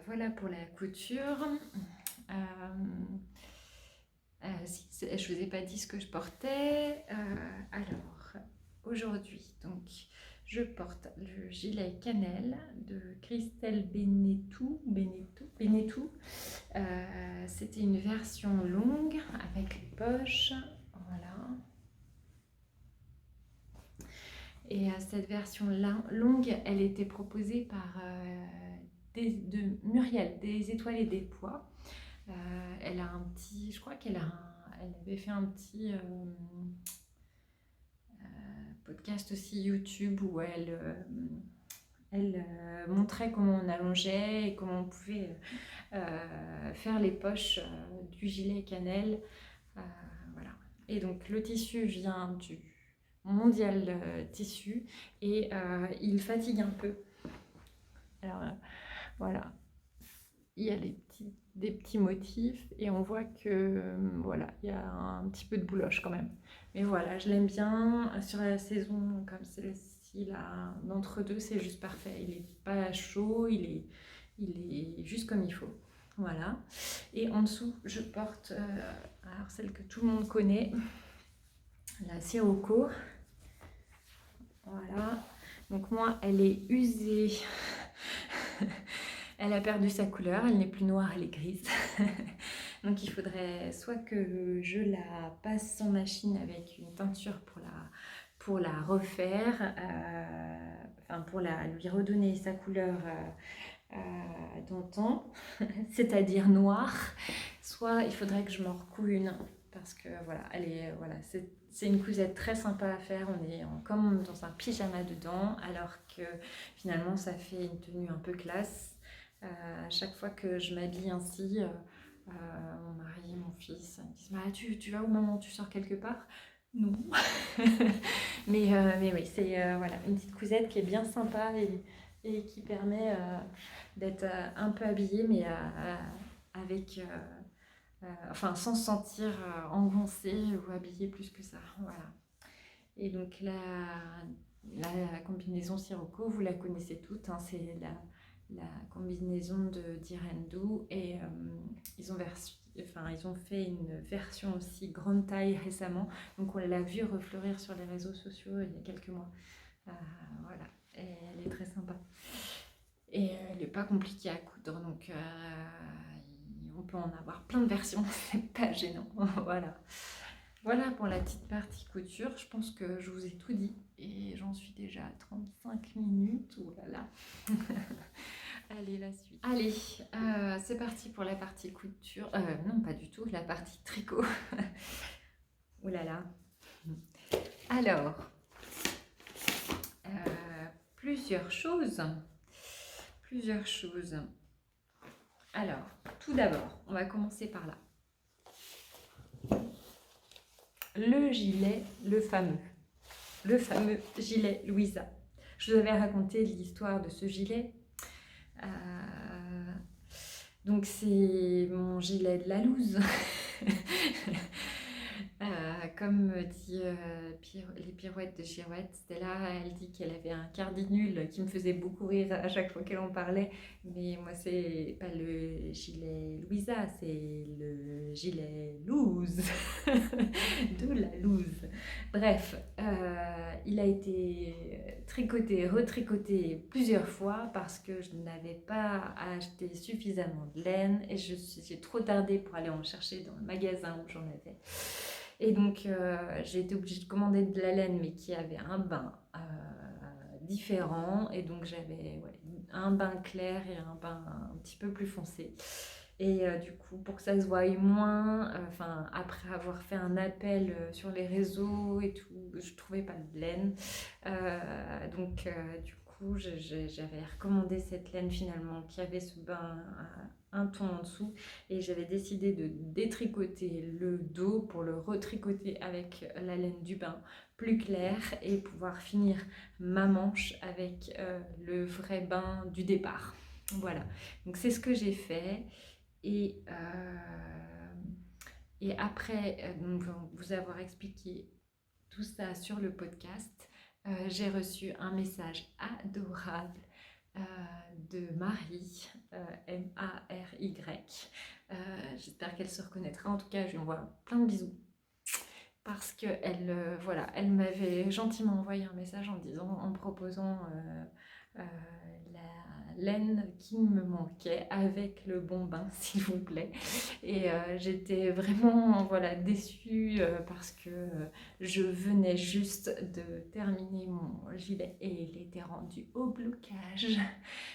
voilà pour la couture. Je ne vous ai pas dit ce que je portais. Alors, aujourd'hui, donc, je porte le gilet cannelle de Christelle Benetou. C'était une version longue avec les poches. Voilà. Et cette version longue, elle était proposée par de Muriel, des Étoiles et des Pois. Elle a un petit, je crois elle avait fait un petit podcast aussi YouTube où elle montrait comment on allongeait et comment on pouvait faire les poches du gilet cannelle. Voilà. Et donc le tissu vient du Mondial Tissu et il fatigue un peu. Alors voilà, il y a les petits des petits motifs et on voit que voilà, il y a un petit peu de bouloche quand même. Mais voilà, je l'aime bien. Sur la saison comme celle-ci, là, d'entre-deux, c'est juste parfait. Il n'est pas chaud, il est juste comme il faut. Voilà. Et en dessous, je porte alors celle que tout le monde connaît, la Sirocco. Voilà. Donc moi, elle est usée. Elle a perdu sa couleur, elle n'est plus noire, elle est grise. Donc il faudrait soit que je la passe en machine avec une teinture pour la refaire, pour lui redonner sa couleur d'antan, c'est-à-dire noire, soit il faudrait que je m'en recoue une, parce que voilà, c'est une cousette très sympa à faire, on est comme dans un pyjama dedans, alors que finalement ça fait une tenue un peu classe. À chaque fois que je m'habille ainsi, mon mari, mon fils me disent bah, tu vas où maman, tu sors quelque part? Non. mais oui, c'est voilà, une petite cousette qui est bien sympa et qui permet d'être un peu habillée, mais avec, enfin, sans se sentir engoncée ou habillée plus que ça. Voilà. Et donc la combinaison Sirocco, vous la connaissez toutes, hein, c'est la combinaison de Direndou et ils ont fait une version aussi grande taille récemment, donc on l'a vu refleurir sur les réseaux sociaux il y a quelques mois. Voilà, et elle est très sympa et elle n'est pas compliquée à coudre, donc on peut en avoir plein de versions, c'est pas gênant. Voilà pour la petite partie couture. Je pense que je vous ai tout dit et j'en suis déjà à 35 minutes. Oh là là. Allez, la suite. Allez, c'est parti pour la partie couture. Non, pas du tout, la partie tricot. Oh là là. Alors, plusieurs choses. Alors, tout d'abord, on va commencer par là. Le gilet, le fameux gilet Louisa. Je vous avais raconté l'histoire de ce gilet. Donc c'est mon gilet de la loose. Comme dit les pirouettes de Girouette, Stella, elle dit qu'elle avait un cardinule qui me faisait beaucoup rire à chaque fois qu'elle en parlait. Mais moi, c'est pas le gilet Louisa, c'est le gilet loose. De la loose. Bref, il a été tricoté, retricoté plusieurs fois parce que je n'avais pas acheté suffisamment de laine et j'ai trop tardé pour aller en chercher dans le magasin où j'en avais. Et donc, j'ai été obligée de commander de la laine, mais qui avait un bain différent. Et donc, j'avais un bain clair et un bain un petit peu plus foncé. Et du coup, pour que ça se voie moins, après avoir fait un appel sur les réseaux et tout, je trouvais pas de laine. Donc, du coup, j'avais recommandé cette laine finalement qui avait ce bain un ton en dessous et j'avais décidé de détricoter le dos pour le retricoter avec la laine du bain plus claire et pouvoir finir ma manche avec le vrai bain du départ. Voilà, donc c'est ce que j'ai fait. Et après donc, vous avoir expliqué tout ça sur le podcast, j'ai reçu un message adorable de Marie, M-A-R-Y. J'espère qu'elle se reconnaîtra. En tout cas, je lui envoie plein de bisous. Parce qu'elle elle m'avait gentiment envoyé un message en me proposant la laine qui me manquait avec le bon bain, s'il vous plaît. Et j'étais vraiment déçue parce que je venais juste de terminer mon gilet et il était rendu au blocage.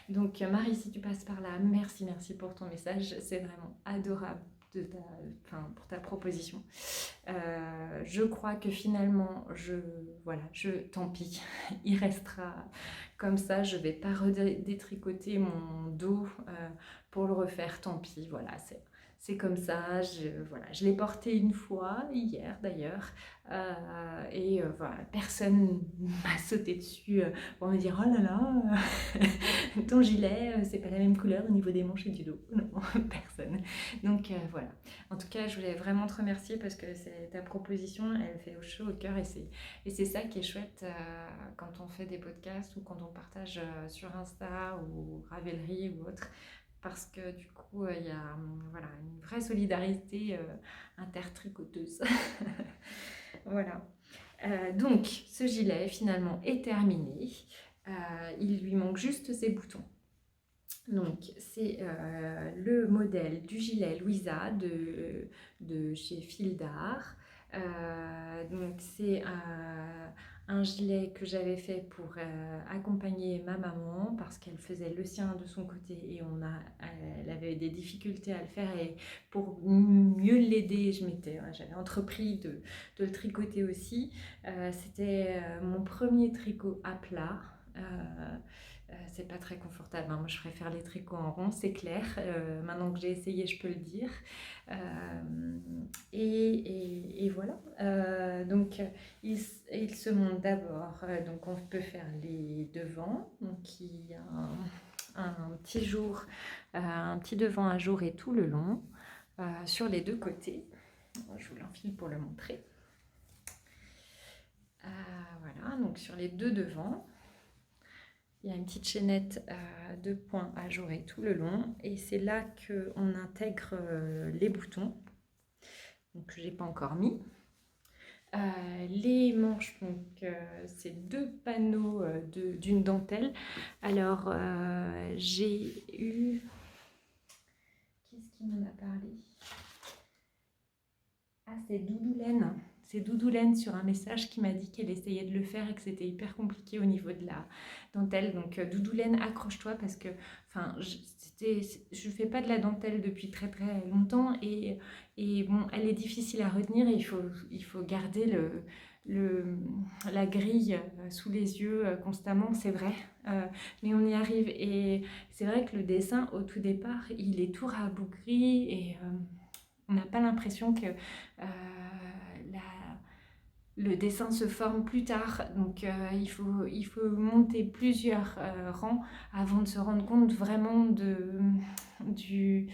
Donc Marie, si tu passes par là, merci pour ton message, c'est vraiment adorable pour ta proposition. Je crois que finalement, tant pis, il restera comme ça, je vais pas redétricoter mon dos pour le refaire, tant pis, voilà, c'est comme ça. Voilà, je l'ai porté une fois, hier d'ailleurs, voilà, personne m'a sauté dessus pour me dire oh là là, ton gilet, c'est pas la même couleur au niveau des manches et du dos. Non, personne. Donc voilà. En tout cas, je voulais vraiment te remercier parce que ta proposition, elle fait chaud au cœur et c'est ça qui est chouette quand on fait des podcasts ou quand on partage sur Insta ou Ravelry ou autre. Parce que du coup, il y a voilà, une vraie solidarité intertricoteuse. Voilà. Donc, ce gilet, finalement, est terminé. Il lui manque juste ses boutons. Donc, c'est le modèle du gilet Louisa de chez Fil d'Art. Donc, c'est un gilet que j'avais fait pour accompagner ma maman parce qu'elle faisait le sien de son côté et elle avait des difficultés à le faire. Et pour mieux l'aider, j'avais entrepris de le tricoter aussi. C'était mon premier tricot à plat. C'est pas très confortable, hein. Moi je préfère les tricots en rond, c'est clair. Maintenant que j'ai essayé, je peux le dire. Et voilà. Donc il se monte d'abord. Donc on peut faire les devants. Donc il y a un petit devant à jour et tout le long sur les deux côtés. Je vous l'enfile pour le montrer. Voilà, donc sur les deux devants. Il y a une petite chaînette de points ajourée tout le long et c'est là qu'on intègre les boutons, donc que je n'ai pas encore mis. Les manches, donc c'est 2 panneaux d'une dentelle. Alors j'ai eu... Qu'est-ce qui m'en a parlé? Ah, c'est Doudoulaine. C'est Doudoulaine sur un message qui m'a dit qu'elle essayait de le faire et que c'était hyper compliqué au niveau de la dentelle. Donc Doudoulaine, accroche-toi parce que je fais pas de la dentelle depuis très très longtemps et bon, elle est difficile à retenir et il faut garder la grille sous les yeux constamment, c'est vrai. Mais on y arrive et c'est vrai que le dessin au tout départ, il est tout rabougri et on n'a pas l'impression que le dessin se forme plus tard. Donc il faut monter plusieurs rangs avant de se rendre compte vraiment de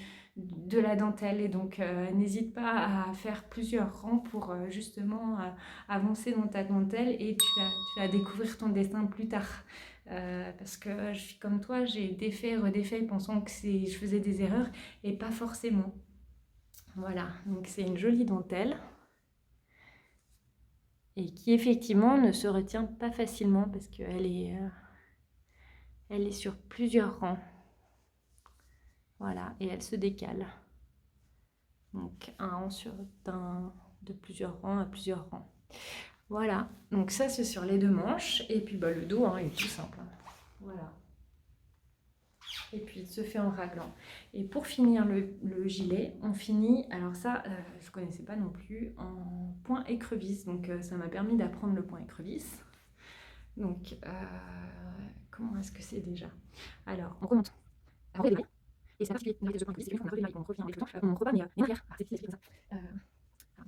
la dentelle. Et donc n'hésite pas à faire plusieurs rangs pour justement avancer dans ta dentelle et tu vas découvrir ton dessin plus tard. Parce que je suis comme toi, j'ai défait, redéfait pensant que je faisais des erreurs et pas forcément. Voilà, donc c'est une jolie dentelle et qui effectivement ne se retient pas facilement parce qu'elle elle est sur plusieurs rangs. Voilà, et elle se décale. Donc un rang de plusieurs rangs à plusieurs rangs. Voilà, donc ça c'est sur les 2 manches et puis le dos il est tout simple. Voilà. Et puis il se fait en raglan. Et pour finir le gilet, on finit, alors ça je ne connaissais pas non plus, en point écrevisse. Donc ça m'a permis d'apprendre le point écrevisse. Donc comment est-ce que c'est déjà? Alors on remonte, on redémarre, et c'est particulier, on arrive de ce point écrevisse, et une fois qu'on a redémarré, on revient avec le temps, on repart mais en arrière. Ah, c'est écrit comme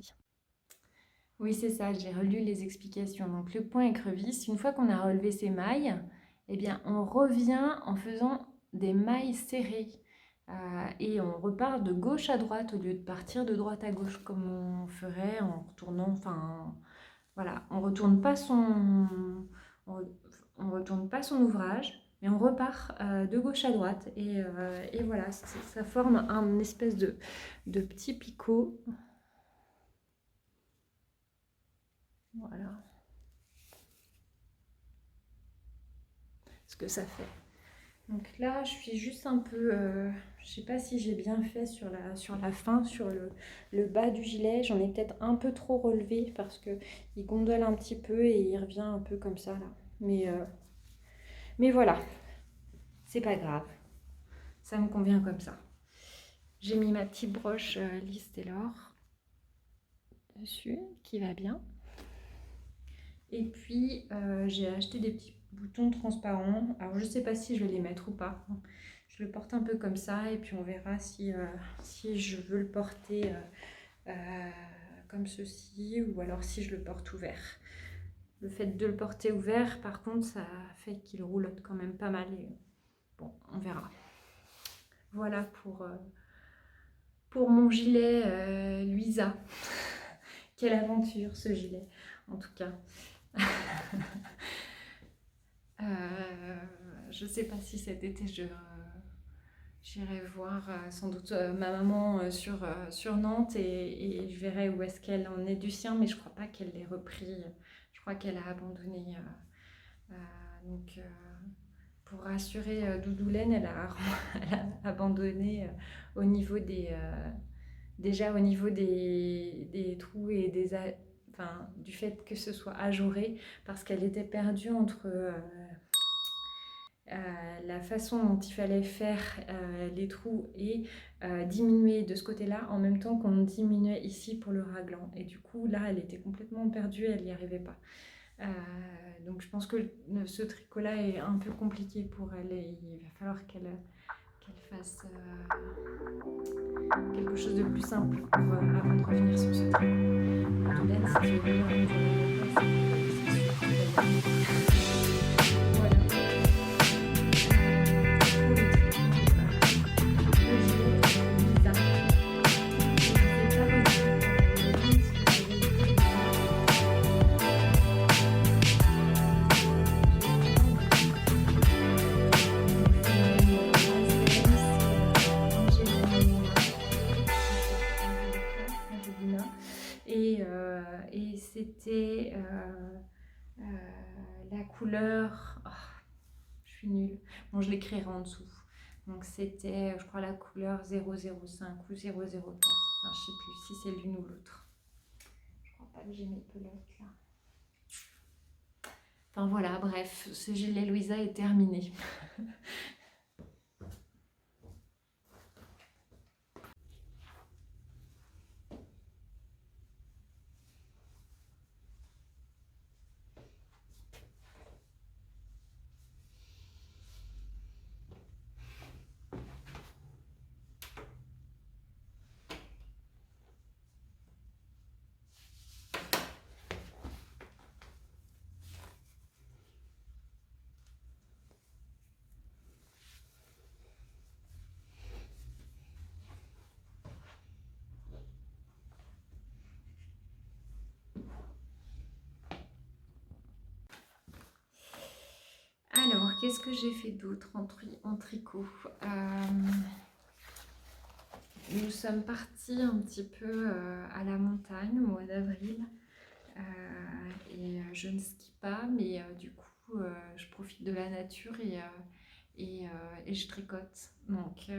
ça. Oui c'est ça, j'ai relu les explications. Donc le point écrevisse, une fois qu'on a relevé ses mailles, eh bien on revient en faisant des mailles serrées et on repart de gauche à droite au lieu de partir de droite à gauche comme on ferait en retournant, enfin voilà, on retourne pas son ouvrage mais on repart de gauche à droite et voilà, ça forme un espèce de petit picot. Voilà ce que ça fait. Donc là, je suis juste un peu... je sais pas si j'ai bien fait sur la fin, sur le bas du gilet. J'en ai peut-être un peu trop relevé parce qu'il gondole un petit peu et il revient un peu comme ça là. Mais voilà, c'est pas grave. Ça me convient comme ça. J'ai mis ma petite broche Liz Taylor dessus, qui va bien. Et puis, j'ai acheté des petits boutons transparents. Alors, je sais pas si je vais les mettre ou pas. Je le porte un peu comme ça et puis on verra si je veux le porter comme ceci ou alors si je le porte ouvert. Le fait de le porter ouvert, par contre, ça fait qu'il roulotte quand même pas mal. Et bon, on verra. Voilà pour mon gilet Luisa. Quelle aventure ce gilet, en tout cas. Je sais pas si cet été j'irai voir sans doute ma maman sur Nantes et je verrai où est-ce qu'elle en est du sien, mais je crois pas qu'elle l'ait repris. Je crois qu'elle a abandonné. Donc, pour rassurer Doudoulaine, elle a abandonné au niveau déjà au niveau des trous et du fait que ce soit ajouré, parce qu'elle était perdue entre la façon dont il fallait faire les trous et diminuer de ce côté-là en même temps qu'on diminuait ici pour le raglan. Et du coup, là, elle était complètement perdue, elle n'y arrivait pas. Donc je pense que ce tricot-là est un peu compliqué pour elle et il va falloir qu'elle fasse quelque chose de plus simple avant de revenir sur ce tricot. Madeleine, si tu veux venir nous voir, et c'était la couleur, oh, je suis nulle, bon je l'écrirai en dessous, donc c'était je crois la couleur 005 ou 004, enfin je sais plus si c'est l'une ou l'autre, je crois pas que j'ai mes pelotes là. Enfin voilà, bref, ce gilet Louisa est terminé. Alors, qu'est-ce que j'ai fait d'autre en tricot? Nous sommes partis un petit peu à la montagne au mois d'avril et je ne skie pas, mais du coup, je profite de la nature et je tricote. Donc,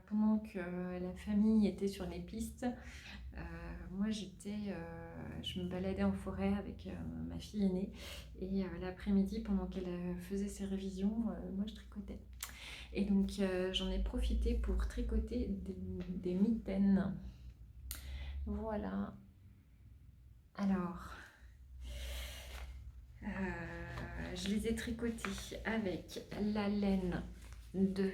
pendant que la famille était sur les pistes, moi je me baladais en forêt avec ma fille aînée et l'après-midi pendant qu'elle faisait ses révisions, moi je tricotais. Et donc j'en ai profité pour tricoter des mitaines. Voilà. Alors, je les ai tricotées avec la laine de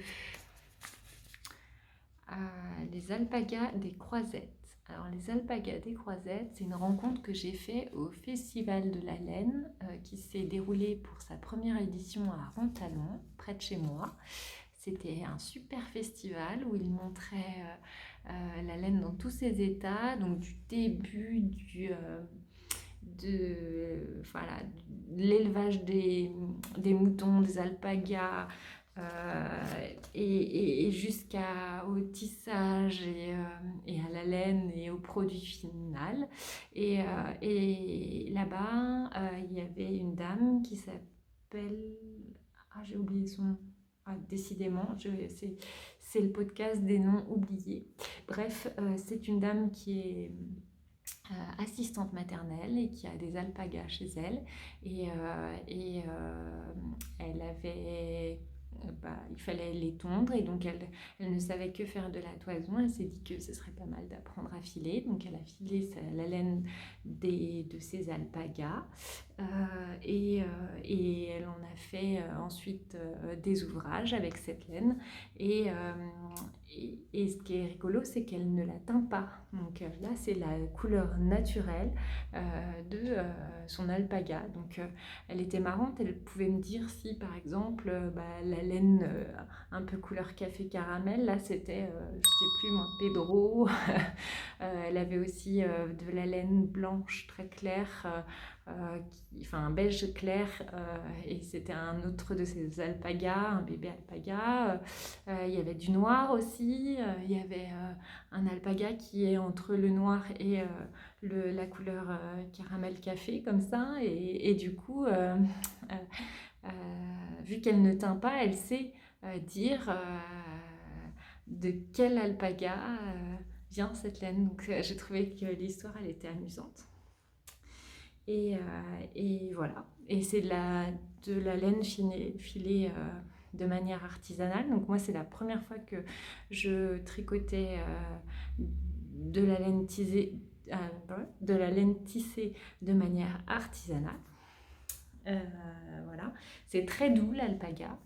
les alpagas des Croisettes. Alors les alpagas des Croisettes, c'est une rencontre que j'ai faite au Festival de la Laine qui s'est déroulé pour sa première édition à Rontalon, près de chez moi. C'était un super festival où ils montraient la laine dans tous ses états, donc du début de l'élevage des moutons, des alpagas, et jusqu'au tissage et à la laine et au produit final. Et là-bas, il y avait une dame qui s'appelle... Ah, j'ai oublié son nom. Ah, décidément, c'est le podcast des noms oubliés. Bref, c'est une dame qui est assistante maternelle et qui a des alpagas chez elle. Et elle avait... il fallait les tondre et donc elle ne savait que faire de la toison. Elle s'est dit que ce serait pas mal d'apprendre à filer. Donc elle a filé la laine de ses alpagas Et elle en a fait ensuite des ouvrages avec cette laine. Et ce qui est rigolo, c'est qu'elle ne la teint pas. Donc là, c'est la couleur naturelle de son alpaga. Donc elle était marrante, elle pouvait me dire si par exemple la laine un peu couleur café caramel, là c'était, je sais plus moi, Pedro. Elle avait aussi de la laine blanche très claire, enfin un beige clair, et c'était un autre de ces alpagas, un bébé alpaga. Il y avait du noir aussi, il y avait un alpaga qui est entre le noir et la couleur caramel café comme ça, et du coup vu qu'elle ne teint pas, elle sait dire de quel alpaga vient cette laine. Donc j'ai trouvé que l'histoire elle était amusante. Et voilà. Et c'est de la laine filée de manière artisanale. Donc moi, c'est la première fois que je tricotais de la laine de la laine tissée de manière artisanale. Voilà. C'est très doux l'alpaga.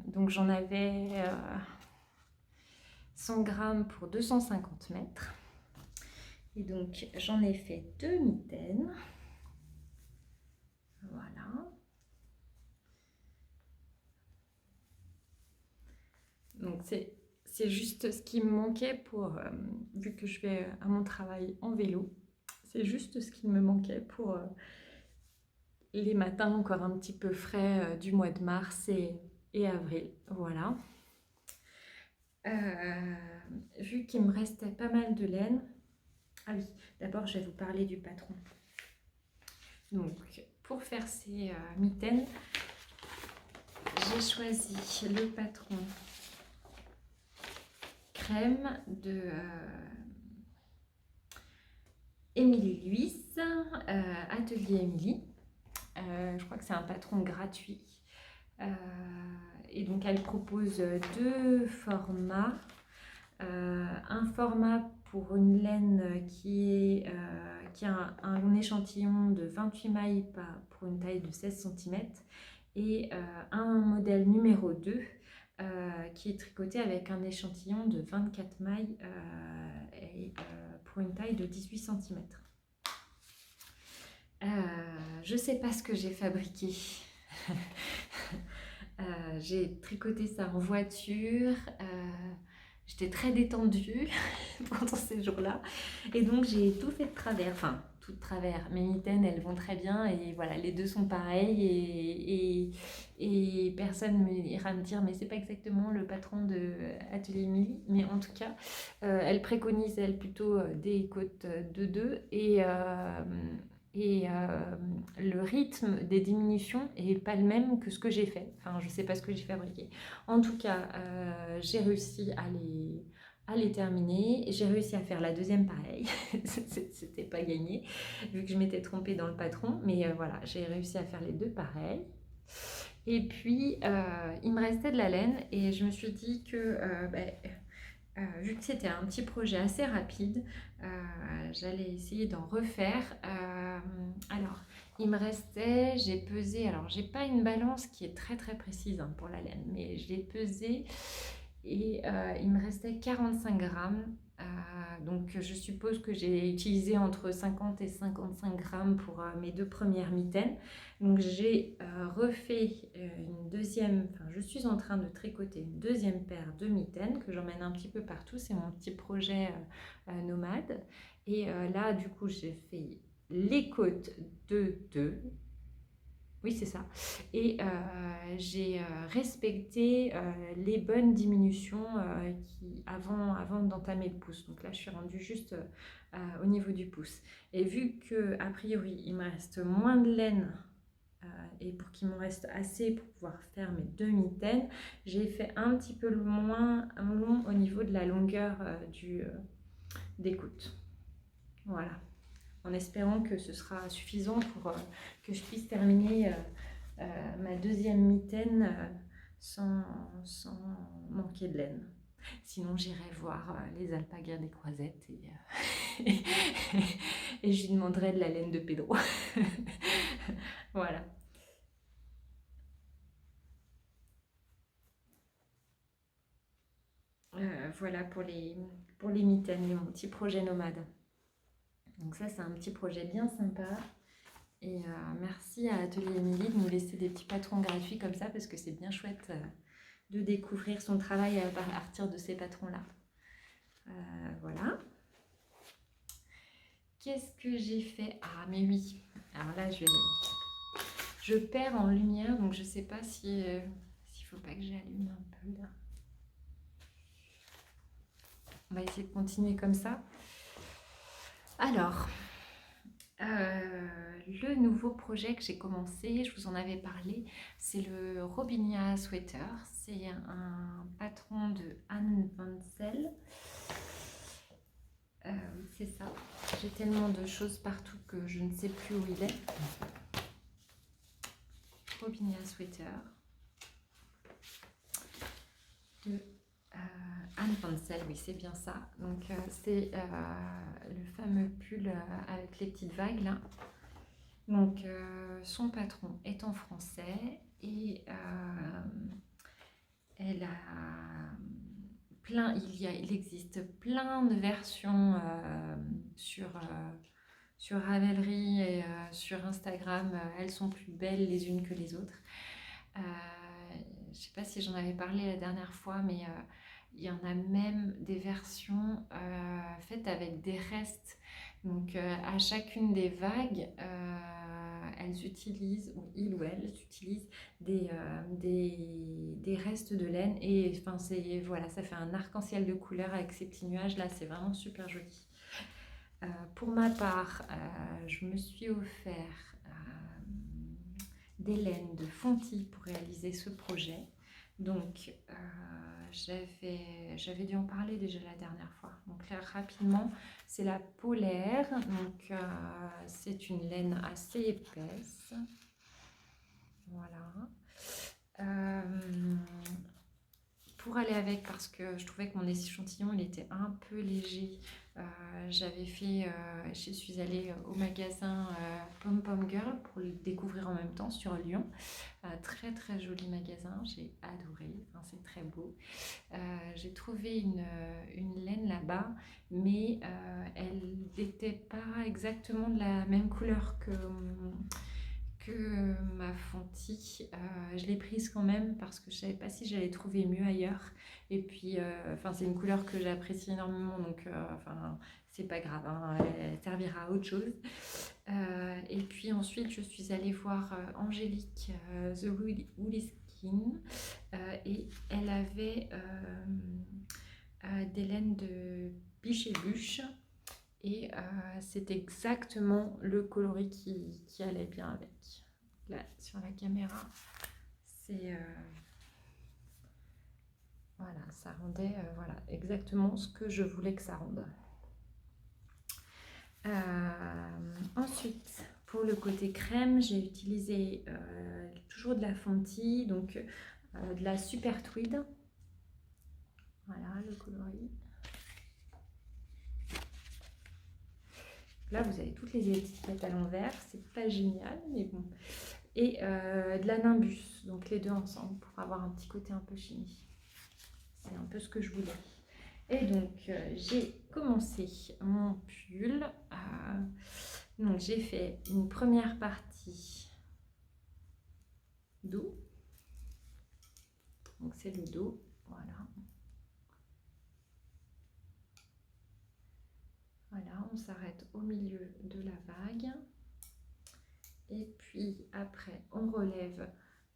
Donc j'en avais 100 grammes pour 250 mètres. Et donc, j'en ai fait 2 mitaines. Voilà. Donc, c'est juste ce qui me manquait pour, vu que je vais à mon travail en vélo, c'est juste ce qui me manquait pour les matins encore un petit peu frais du mois de mars et avril. Voilà. Vu qu'il me restait pas mal de laine, ah oui, d'abord je vais vous parler du patron. Donc pour faire ces mitaines, j'ai choisi le patron crème de Émilie Luis, Atelier Émilie. Je crois que c'est un patron gratuit. Et donc elle propose 2 formats. Un format pour une laine qui a un échantillon de 28 mailles pour une taille de 16 cm et un modèle numéro 2 qui est tricoté avec un échantillon de 24 mailles pour une taille de 18 cm. Je ne sais pas ce que j'ai fabriqué. J'ai tricoté ça en voiture. J'étais très détendue pendant ces jours-là. Et donc, j'ai tout fait de travers. Enfin, tout de travers. Mes mitaines, elles vont très bien. Et voilà, les deux sont pareils. Et personne n'ira me dire, mais c'est pas exactement le patron de Atelier Émilie. Mais en tout cas, elle préconise, elle, plutôt des côtes de 2. Et le rythme des diminutions n'est pas le même que ce que j'ai fait. Enfin, je ne sais pas ce que j'ai fabriqué. En tout cas, j'ai réussi à les terminer. J'ai réussi à faire la deuxième pareil. C'était pas gagné, vu que je m'étais trompée dans le patron. Mais voilà, j'ai réussi à faire les deux pareils. Et puis, il me restait de la laine. Et je me suis dit que... vu que c'était un petit projet assez rapide, j'allais essayer d'en refaire. Alors, il me restait, j'ai pesé, alors j'ai pas une balance qui est très très précise pour la laine, mais je l'ai pesé et il me restait 45 grammes. Donc je suppose que j'ai utilisé entre 50 et 55 grammes pour mes 2 premières mitaines. Donc j'ai refait une deuxième, enfin je suis en train de tricoter une deuxième paire de mitaines que j'emmène un petit peu partout. C'est mon petit projet nomade. Et là du coup j'ai fait les côtes de 2. Oui, c'est ça. Et j'ai respecté les bonnes diminutions avant d'entamer le pouce. Donc là, je suis rendue juste au niveau du pouce. Et vu que a priori, il me reste moins de laine et pour qu'il me reste assez pour pouvoir faire mes 2 mitaines, j'ai fait un petit peu moins long au niveau de la longueur des côtes. Voilà. En espérant que ce sera suffisant pour que je puisse terminer ma deuxième mitaine sans manquer de laine. Sinon, j'irai voir les alpagues des croisettes et, et je lui demanderai de la laine de Pedro. Voilà. Voilà pour les mitaines et mon petit projet nomade. Donc ça, c'est un petit projet bien sympa. Et merci à Atelier Émilie de nous laisser des petits patrons gratuits comme ça parce que c'est bien chouette de découvrir son travail à partir de ces patrons-là. Voilà. Qu'est-ce que j'ai fait? Ah, mais oui. Alors là, je perds en lumière, donc je sais pas si s'il faut pas que j'allume un peu là. On va essayer de continuer comme ça. Alors, le nouveau projet que j'ai commencé, je vous en avais parlé, c'est le Robinia Sweater. C'est un patron de Anne Vansel. C'est ça. J'ai tellement de choses partout que je ne sais plus où il est. Robinia Sweater de Anne Vansel, oui, c'est bien ça. Donc, c'est le fameux pull avec les petites vagues là. Donc, son patron est en français et elle a il existe plein de versions sur Ravelry et sur Instagram. Elles sont plus belles les unes que les autres. Je ne sais pas si j'en avais parlé la dernière fois, mais il y en a même des versions faites avec des restes. Donc à chacune des vagues, elles utilisent, ou il ou elle utilisent des restes de laine. Et enfin, voilà, ça fait un arc-en-ciel de couleurs avec ces petits nuages là, c'est vraiment super joli. Pour ma part, je me suis offert des laines de Fonty pour réaliser ce projet. Donc, j'avais dû en parler déjà la dernière fois. Donc là, rapidement, c'est la polaire. Donc, c'est une laine assez épaisse. Voilà. Pour aller avec, parce que je trouvais que mon échantillon il était un peu léger, je suis allée au magasin Pom Pom Girl pour le découvrir en même temps sur Lyon. Très très joli magasin, j'ai adoré, enfin, c'est très beau. J'ai trouvé une laine là-bas, mais elle n'était pas exactement de la même couleur que ma Fonty. Je l'ai prise quand même parce que je ne savais pas si j'allais trouver mieux ailleurs. Et puis, c'est une couleur que j'apprécie énormément, donc c'est pas grave, hein, elle servira à autre chose. Et puis ensuite, je suis allée voir Angélique The Woolly Skin et elle avait des laines de biche et bûche. Et c'est exactement le coloris qui allait bien avec. Là, sur la caméra, c'est... voilà, ça rendait voilà, exactement ce que je voulais que ça rende. Ensuite, pour le côté crème, j'ai utilisé toujours de la Fonty, donc de la Super Tweed. Voilà le coloris. Là, vous avez toutes les étiquettes à l'envers, c'est pas génial, mais bon. Et de la Nimbus, donc les deux ensemble, pour avoir un petit côté un peu chimie. C'est un peu ce que je voulais. Et donc, j'ai commencé mon pull. Donc, j'ai fait une première partie dos. Donc, c'est le dos, voilà. Voilà, on s'arrête au milieu de la vague. Et puis après, on relève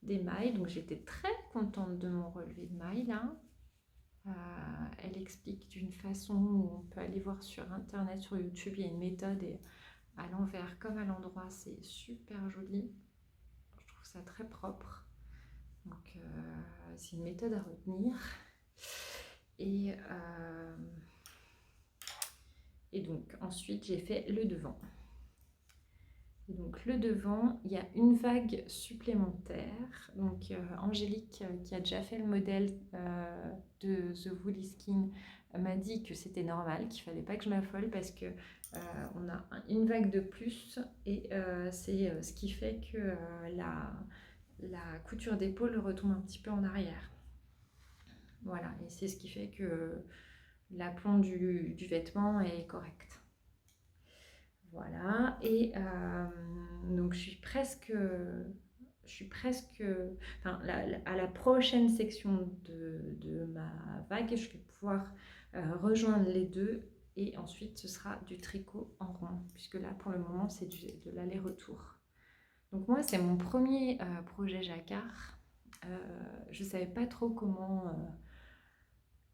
des mailles. Donc j'étais très contente de mon relevé de mailles là. Elle explique d'une façon où on peut aller voir sur internet, sur YouTube, il y a une méthode et à l'envers comme à l'endroit, c'est super joli. Je trouve ça très propre. Donc c'est une méthode à retenir. Et donc ensuite j'ai fait le devant. Et donc le devant, il y a une vague supplémentaire. Donc Angélique, qui a déjà fait le modèle de The Woolly Skin, m'a dit que c'était normal, qu'il fallait pas que je m'affole parce que on a une vague de plus et c'est ce qui fait que la couture d'épaule retombe un petit peu en arrière. Voilà, et c'est ce qui fait que l'aplomb du vêtement est correct. Voilà, et donc je suis presque, enfin, à la prochaine section de ma vague, je vais pouvoir rejoindre les deux et ensuite ce sera du tricot en rond, puisque là pour le moment c'est de l'aller-retour. Donc moi c'est mon premier projet jacquard. Je ne savais pas trop comment.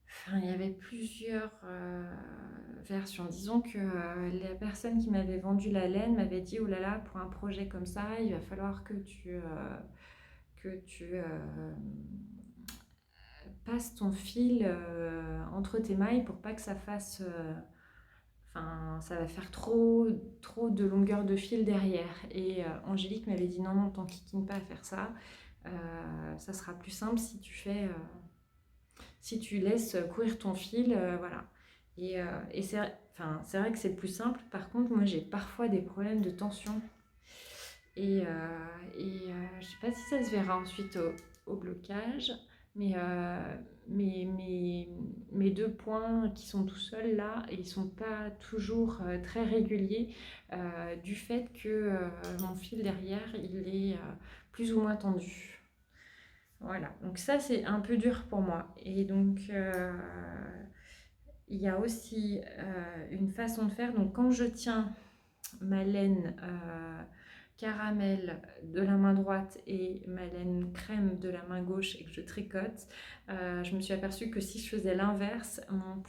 Enfin, il y avait plusieurs versions. Disons que la personne qui m'avait vendu la laine m'avait dit oh là là, pour un projet comme ça, il va falloir que tu passes ton fil entre tes mailles pour pas que ça fasse. Enfin, ça va faire trop de longueur de fil derrière. Et Angélique m'avait dit non, non, t'enquiquine pas à faire ça. Ça sera plus simple si tu fais. Si tu laisses courir ton fil, voilà. Et c'est vrai que c'est le plus simple. Par contre, moi, j'ai parfois des problèmes de tension. Je ne sais pas si ça se verra ensuite au blocage, mais mes deux points qui sont tout seuls là, ils ne sont pas toujours très réguliers du fait que mon fil derrière, il est plus ou moins tendu. Voilà, donc ça c'est un peu dur pour moi. Et donc il y a aussi une façon de faire. Donc quand je tiens ma laine caramel de la main droite et ma laine crème de la main gauche et que je tricote, je me suis aperçue que si je faisais l'inverse, mon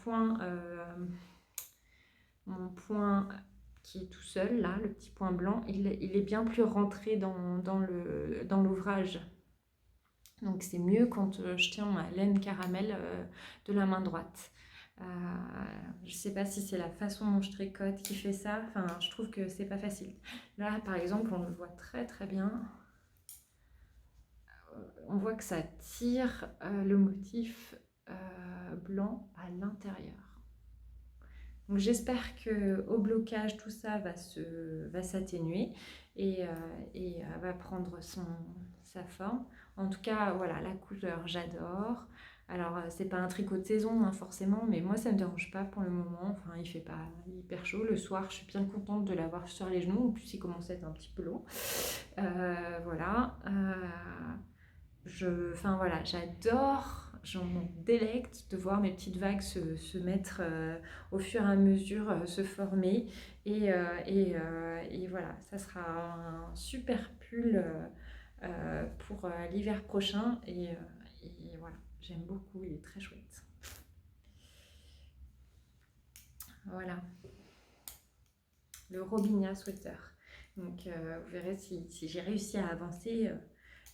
point qui est tout seul là, le petit point blanc, il est bien plus rentré dans l'ouvrage. Donc c'est mieux quand je tiens ma laine caramel de la main droite. Je sais pas si c'est la façon dont je tricote qui fait ça. Enfin, je trouve que c'est pas facile. Là, par exemple, on le voit très très bien. On voit que ça tire le motif blanc à l'intérieur. Donc j'espère que au blocage tout ça va s'atténuer et va prendre sa forme. En tout cas, voilà, la couleur, j'adore. Alors, c'est pas un tricot de saison, hein, forcément, mais moi, ça me dérange pas pour le moment. Enfin, il fait pas hyper chaud. Le soir, je suis bien contente de l'avoir sur les genoux. En plus, il commence à être un petit peu long. Voilà. Enfin, voilà, j'adore, j'en délecte de voir mes petites vagues se mettre au fur et à mesure, se former. Et voilà, ça sera un super pull pour l'hiver prochain et voilà, j'aime beaucoup, il est très chouette. Voilà, le Robinia sweater. Donc vous verrez si j'ai réussi à avancer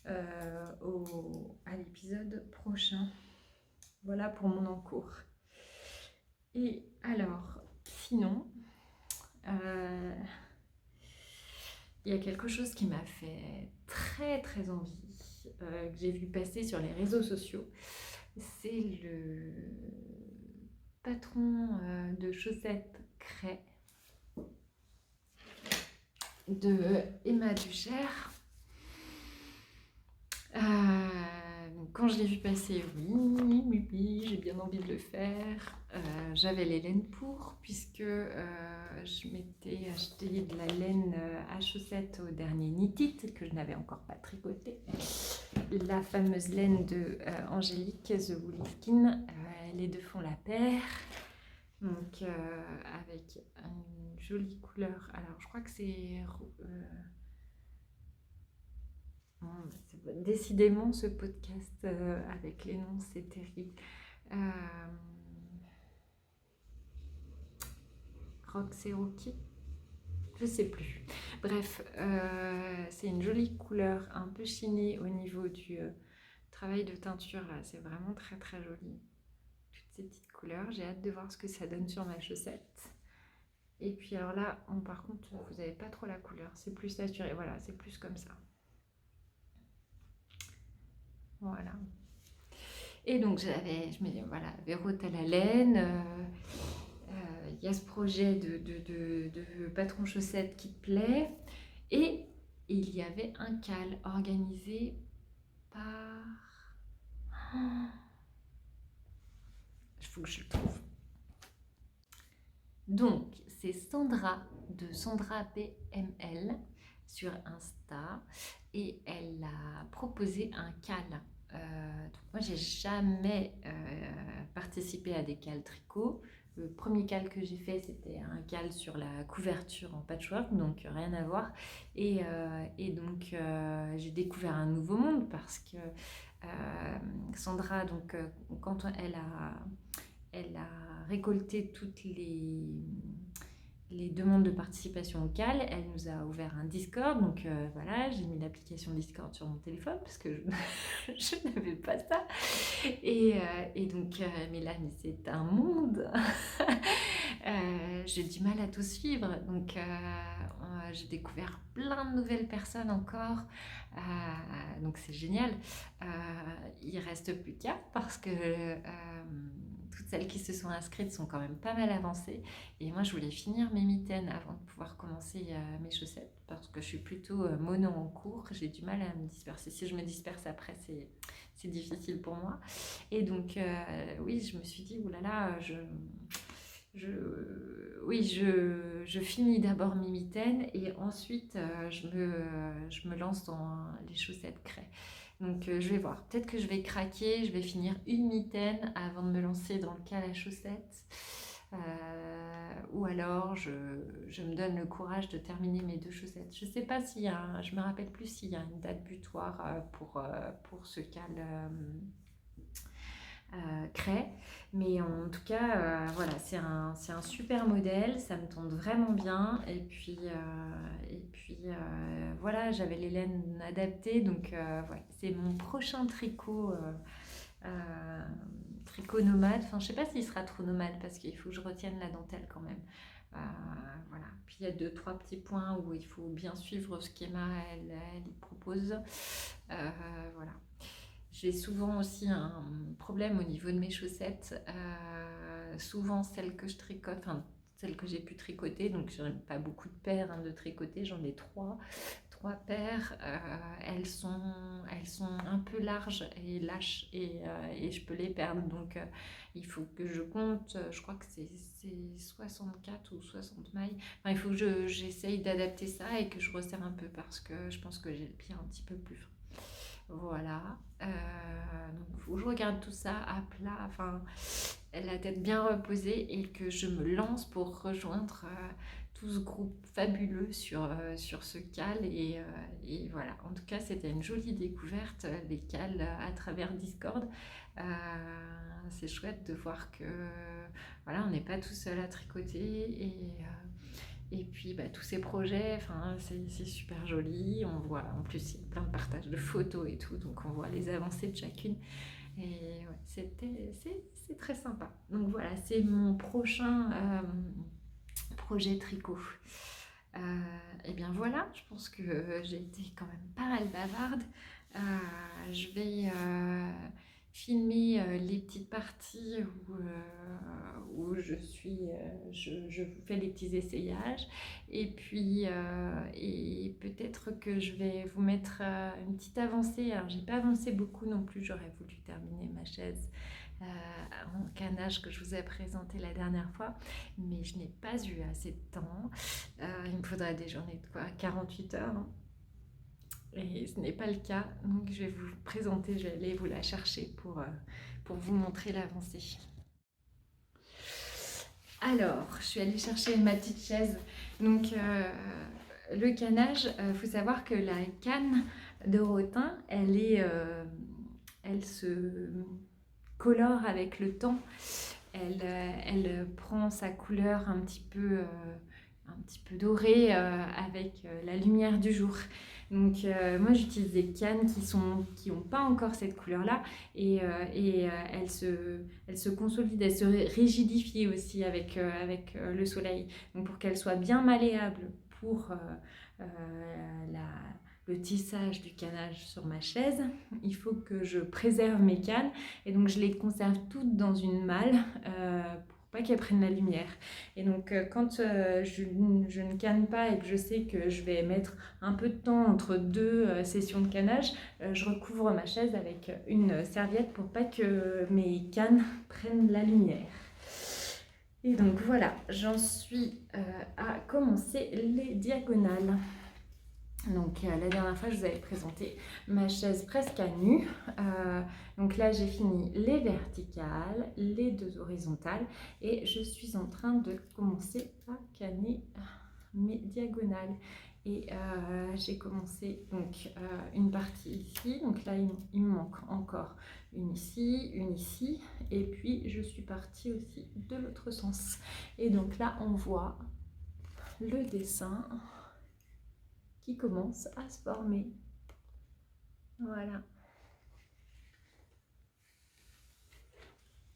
à l'épisode prochain. Voilà pour mon encours. Et alors, sinon, il y a quelque chose qui m'a fait très très envie, que j'ai vu passer sur les réseaux sociaux. C'est le patron de chaussettes Cray de Emma Duchère. Quand je l'ai vu passer, oui, j'ai bien envie de le faire. J'avais les laines pour, puisque je m'étais acheté de la laine à chaussettes au dernier Knit It, que je n'avais encore pas tricoté. La fameuse laine de Angélique, The Woolly Skin. Les deux font la paire. Donc, avec une jolie couleur. Alors, je crois que c'est... décidément, ce podcast avec les noms, c'est terrible. Roxy, je sais plus. Bref, c'est une jolie couleur, un peu chinée au niveau du travail de teinture. Là, c'est vraiment très très joli. Toutes ces petites couleurs, j'ai hâte de voir ce que ça donne sur ma chaussette. Et puis alors là, par contre, vous n'avez pas trop la couleur. C'est plus saturé. Voilà, c'est plus comme ça. Voilà. Et donc, je me dis, voilà, Véro, t'as la laine. Il y a ce projet de patron chaussette qui te plaît. Et il y avait un cal organisé par... Il faut que je le trouve. Donc, c'est Sandra de Sandra BML sur Insta et elle a proposé un cal. Donc moi, j'ai jamais participé à des cals tricot. Le premier cal que j'ai fait, c'était un cal sur la couverture en patchwork, donc rien à voir. Et donc, j'ai découvert un nouveau monde parce que Sandra, donc, quand elle a récolté toutes les demandes de participation au CAL. Elle nous a ouvert un Discord. Donc voilà, j'ai mis l'application Discord sur mon téléphone parce que je n'avais pas ça. Et donc, mais là, c'est un monde. J'ai du mal à tout suivre. Donc, j'ai découvert plein de nouvelles personnes encore. Donc, c'est génial. Il reste plus qu'à parce que toutes celles qui se sont inscrites sont quand même pas mal avancées. Et moi, je voulais finir mes mitaines avant de pouvoir commencer mes chaussettes parce que je suis plutôt mono en cours. J'ai du mal à me disperser. Si je me disperse après, c'est difficile pour moi. Et donc, oui, je me suis dit, oulala, oui, je finis d'abord mes mitaines et ensuite je me lance dans les chaussettes craie. Donc je vais voir, peut-être que je vais craquer, je vais finir une mitaine avant de me lancer dans le cal à chaussettes. Ou alors je me donne le courage de terminer mes 2 chaussettes. Je sais pas s'il y a, je me rappelle plus s'il y a une date butoir pour ce cal craie, mais en tout cas voilà, c'est un super modèle, ça me tente vraiment bien. Et puis voilà, j'avais les laines adaptées, donc ouais, c'est mon prochain tricot tricot nomade. Enfin, je sais pas s'il sera trop nomade parce qu'il faut que je retienne la dentelle quand même. Voilà. Puis il y a 2-3 petits points où il faut bien suivre ce qu'Emma elle propose. Voilà. J'ai souvent aussi un problème au niveau de mes chaussettes. Souvent celles que je tricote, enfin celles que j'ai pu tricoter, donc j'en ai pas beaucoup de paires de tricoter, j'en ai 3 paires. Elles sont un peu larges et lâches et je peux les perdre. Donc il faut que je compte, je crois que c'est 64 ou 60 mailles. Enfin, il faut que j'essaye d'adapter ça et que je resserre un peu parce que je pense que j'ai le pied un petit peu plus fin. Voilà, donc il faut que je regarde tout ça à plat, enfin la tête bien reposée et que je me lance pour rejoindre tout ce groupe fabuleux sur ce cal et voilà, en tout cas c'était une jolie découverte, les cals à travers Discord. C'est chouette de voir que voilà, on n'est pas tout seul à tricoter et puis tous ces projets, c'est super joli. On voit, en plus, il y a plein de partages de photos et tout, donc on voit les avancées de chacune. Et ouais, c'est très sympa. Donc voilà, c'est mon prochain projet tricot. Et bien voilà, je pense que j'ai été quand même pas mal bavarde. Je vais filmer les petites parties où je vous fais les petits essayages et puis et peut-être que je vais vous mettre une petite avancée. Alors j'ai pas avancé beaucoup non plus, j'aurais voulu terminer ma chaise en canage que je vous ai présenté la dernière fois, mais je n'ai pas eu assez de temps. Il me faudrait des journées de quoi, 48 heures, hein. Et ce n'est pas le cas, donc je vais vous présenter, je vais aller vous la chercher pour vous montrer l'avancée. Alors, je suis allée chercher ma petite chaise. Donc, le canage, faut savoir que la canne de rotin, elle se colore avec le temps. Elle prend sa couleur un petit peu dorée avec la lumière du jour. Donc moi j'utilise des cannes qui ont pas encore cette couleur-là et elles se consolident, elles se rigidifient aussi avec le soleil. Donc pour qu'elles soient bien malléables pour la, le tissage du canage sur ma chaise, il faut que je préserve mes cannes et donc je les conserve toutes dans une malle pour pas qu'elles prennent la lumière. Et donc quand je ne canne pas et que je sais que je vais mettre un peu de temps entre deux sessions de canage, je recouvre ma chaise avec une serviette pour pas que mes cannes prennent la lumière. Et donc voilà, j'en suis à commencer les diagonales. Donc la dernière fois, je vous avais présenté ma chaise presque à nu. Donc là, j'ai fini les verticales, les deux horizontales et je suis en train de commencer à canner mes diagonales. Et j'ai commencé donc une partie ici. Donc là, il me manque encore une ici. Et puis, je suis partie aussi de l'autre sens. Et donc là, on voit le dessin qui commence à se former. Voilà.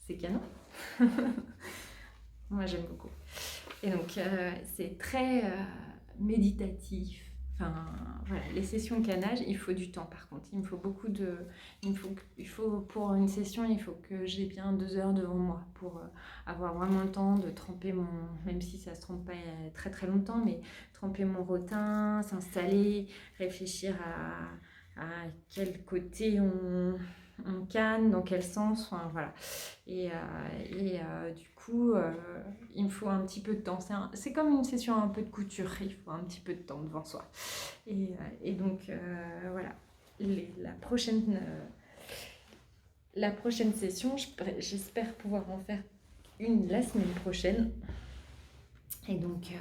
C'est canon. Moi, j'aime beaucoup. Et donc, c'est très méditatif. Enfin, voilà, les sessions canage, il faut du temps par contre. Il me faut beaucoup de... pour une session, il faut que j'ai bien 2 heures devant moi pour avoir vraiment le temps de tremper mon... Même si ça ne se trempe pas très très longtemps, mais tremper mon rotin, s'installer, réfléchir à quel côté on canne, dans quel sens, enfin voilà. Et du coup, il me faut un petit peu de temps. C'est comme une session un peu de couture, il faut un petit peu de temps devant soi. Et donc, voilà. La prochaine session, j'espère pouvoir en faire une la semaine prochaine. Et donc,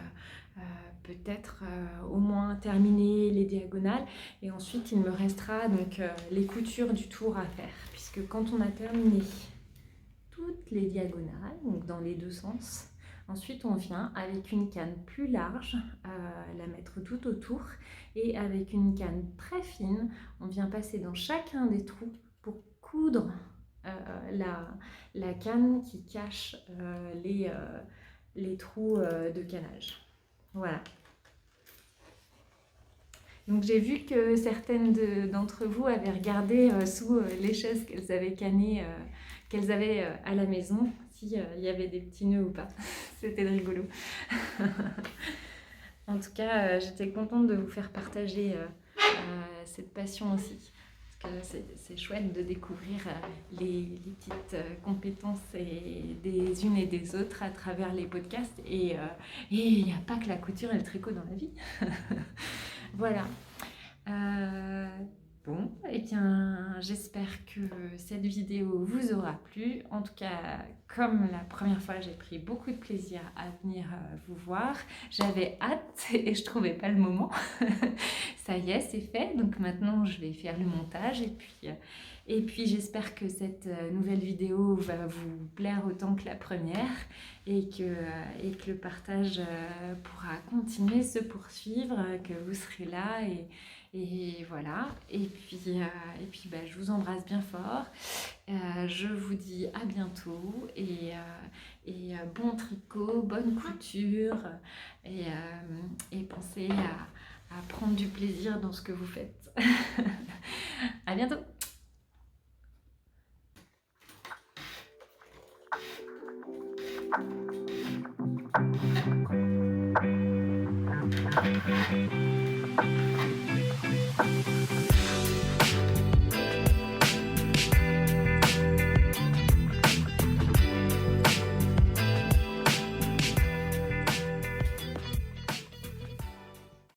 peut-être au moins terminer les diagonales. Et ensuite, il me restera donc les coutures du tour à faire. Puisque quand on a terminé toutes les diagonales, donc dans les deux sens, ensuite on vient avec une canne plus large, la mettre tout autour. Et avec une canne très fine, on vient passer dans chacun des trous pour coudre la canne qui cache les trous de canage. Voilà. Donc j'ai vu que certaines d'entre vous avaient regardé sous les chaises qu'elles avaient cannées, qu'elles avaient à la maison, s'il y avait des petits nœuds ou pas. C'était rigolo. En tout cas, j'étais contente de vous faire partager cette passion aussi. Parce que c'est chouette de découvrir les petites compétences des unes et des autres à travers les podcasts. Et il n'y a pas que la couture et le tricot dans la vie. Voilà. Bon, et bien, j'espère que cette vidéo vous aura plu. En tout cas, comme la première fois, j'ai pris beaucoup de plaisir à venir vous voir. J'avais hâte et je trouvais pas le moment. Ça y est, c'est fait. Donc maintenant, je vais faire le montage et puis j'espère que cette nouvelle vidéo va vous plaire autant que la première et que le partage pourra continuer, se poursuivre, que vous serez là et voilà. Et puis je vous embrasse bien fort. Je vous dis à bientôt et bon tricot, bonne couture et pensez à prendre du plaisir dans ce que vous faites. À bientôt.